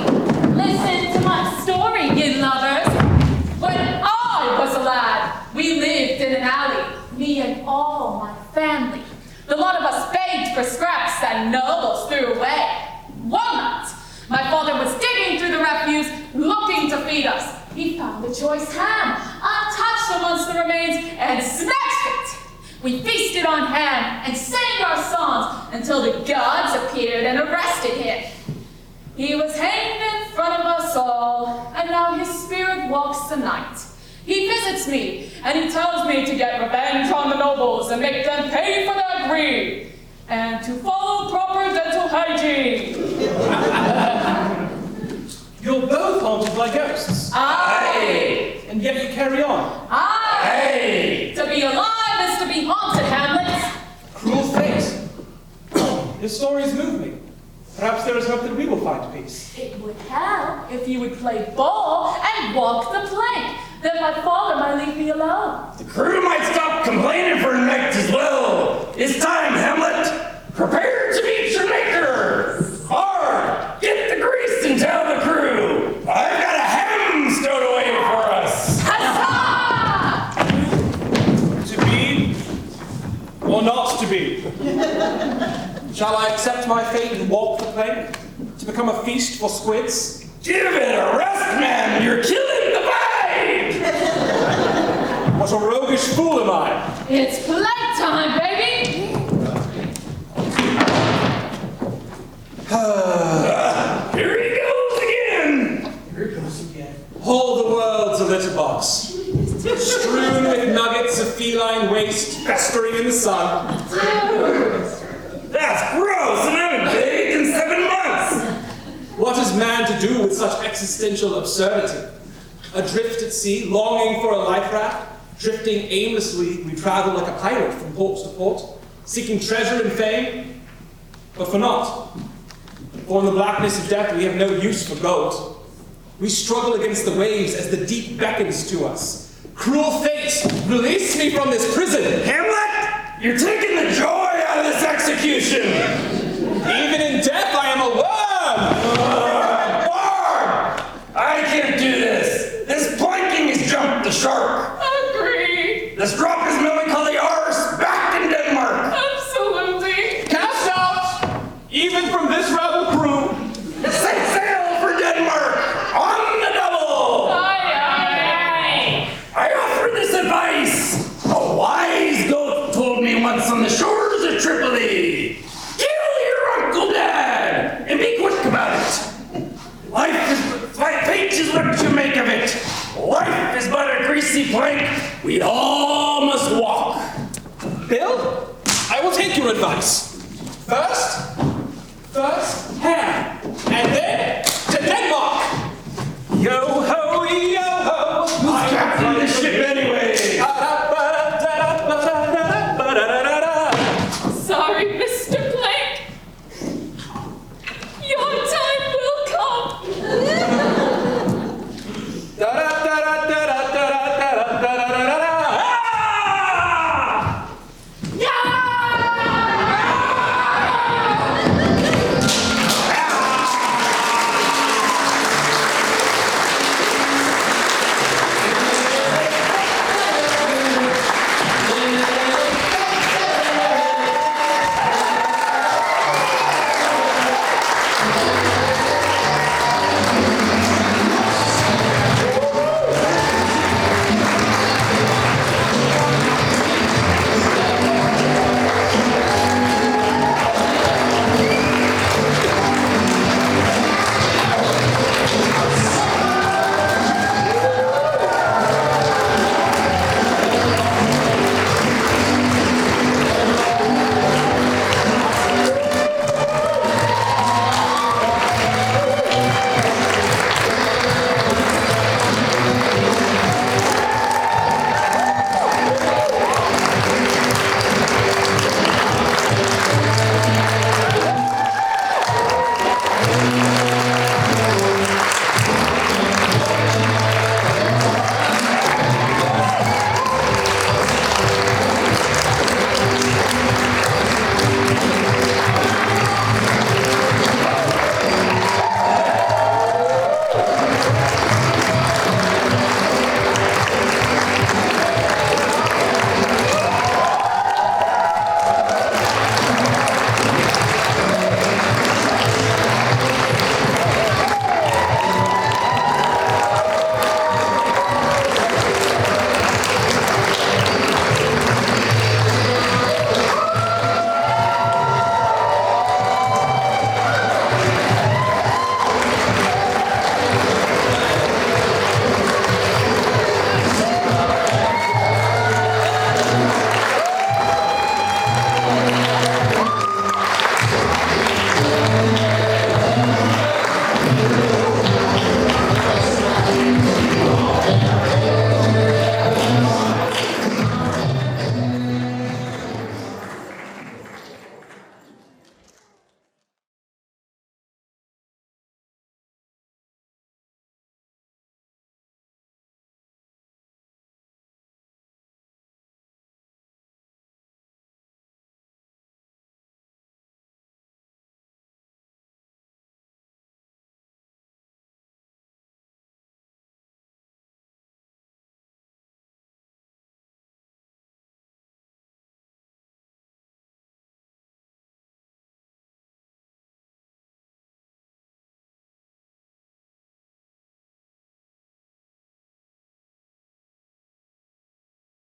Listen to my story, you lovers. When I was a lad, we lived in an alley, me and all my family. The lot of us begged for scraps that nobles threw away. One night, my father was digging through the refuse, looking to feed us. He found a choice ham, untouched amongst the remains, and snatched it. We feasted on ham and sang our songs until the gods appeared and arrested him. He was hanged in front of us all, and now his spirit walks the night. He visits me, and he tells me to get revenge on the nobles and make them pay for their greed, and to follow proper dental hygiene. You're both haunted by ghosts. Aye. And yet you carry on. Aye. To be alive is to be haunted, Hamlet. Cruel fate. Your stories move me. Perhaps there is hope that we will find peace. It would help if you would play ball and walk the plank. Then my father might leave me alone. The crew might stop complaining for a night as well. It's time, Hamlet. Prepare to meet your maker. Hard, get the grease and tell the crew. I've got a ham stowed away for us. To be or not to be? Shall I accept my fate and walk the plank? To become a feast for squids? Give it a rest, man. You're killing the vibe. What a roguish fool am I? It's playtime, baby. Here he goes again. Here he goes again. All the world's a litter box, strewn with nuggets of feline waste festering in the sun. That's gross, and I haven't bathed in 7 months. What is man to do with such existential absurdity? Adrift at sea, longing for a life raft, drifting aimlessly, we travel like a pirate from port to port, seeking treasure and fame, but for naught. For in the blackness of death we have no use for gold. We struggle against the waves as the deep beckons to us. Cruel fate, release me from this prison! Hamlet, you're taking the joy out of this execution.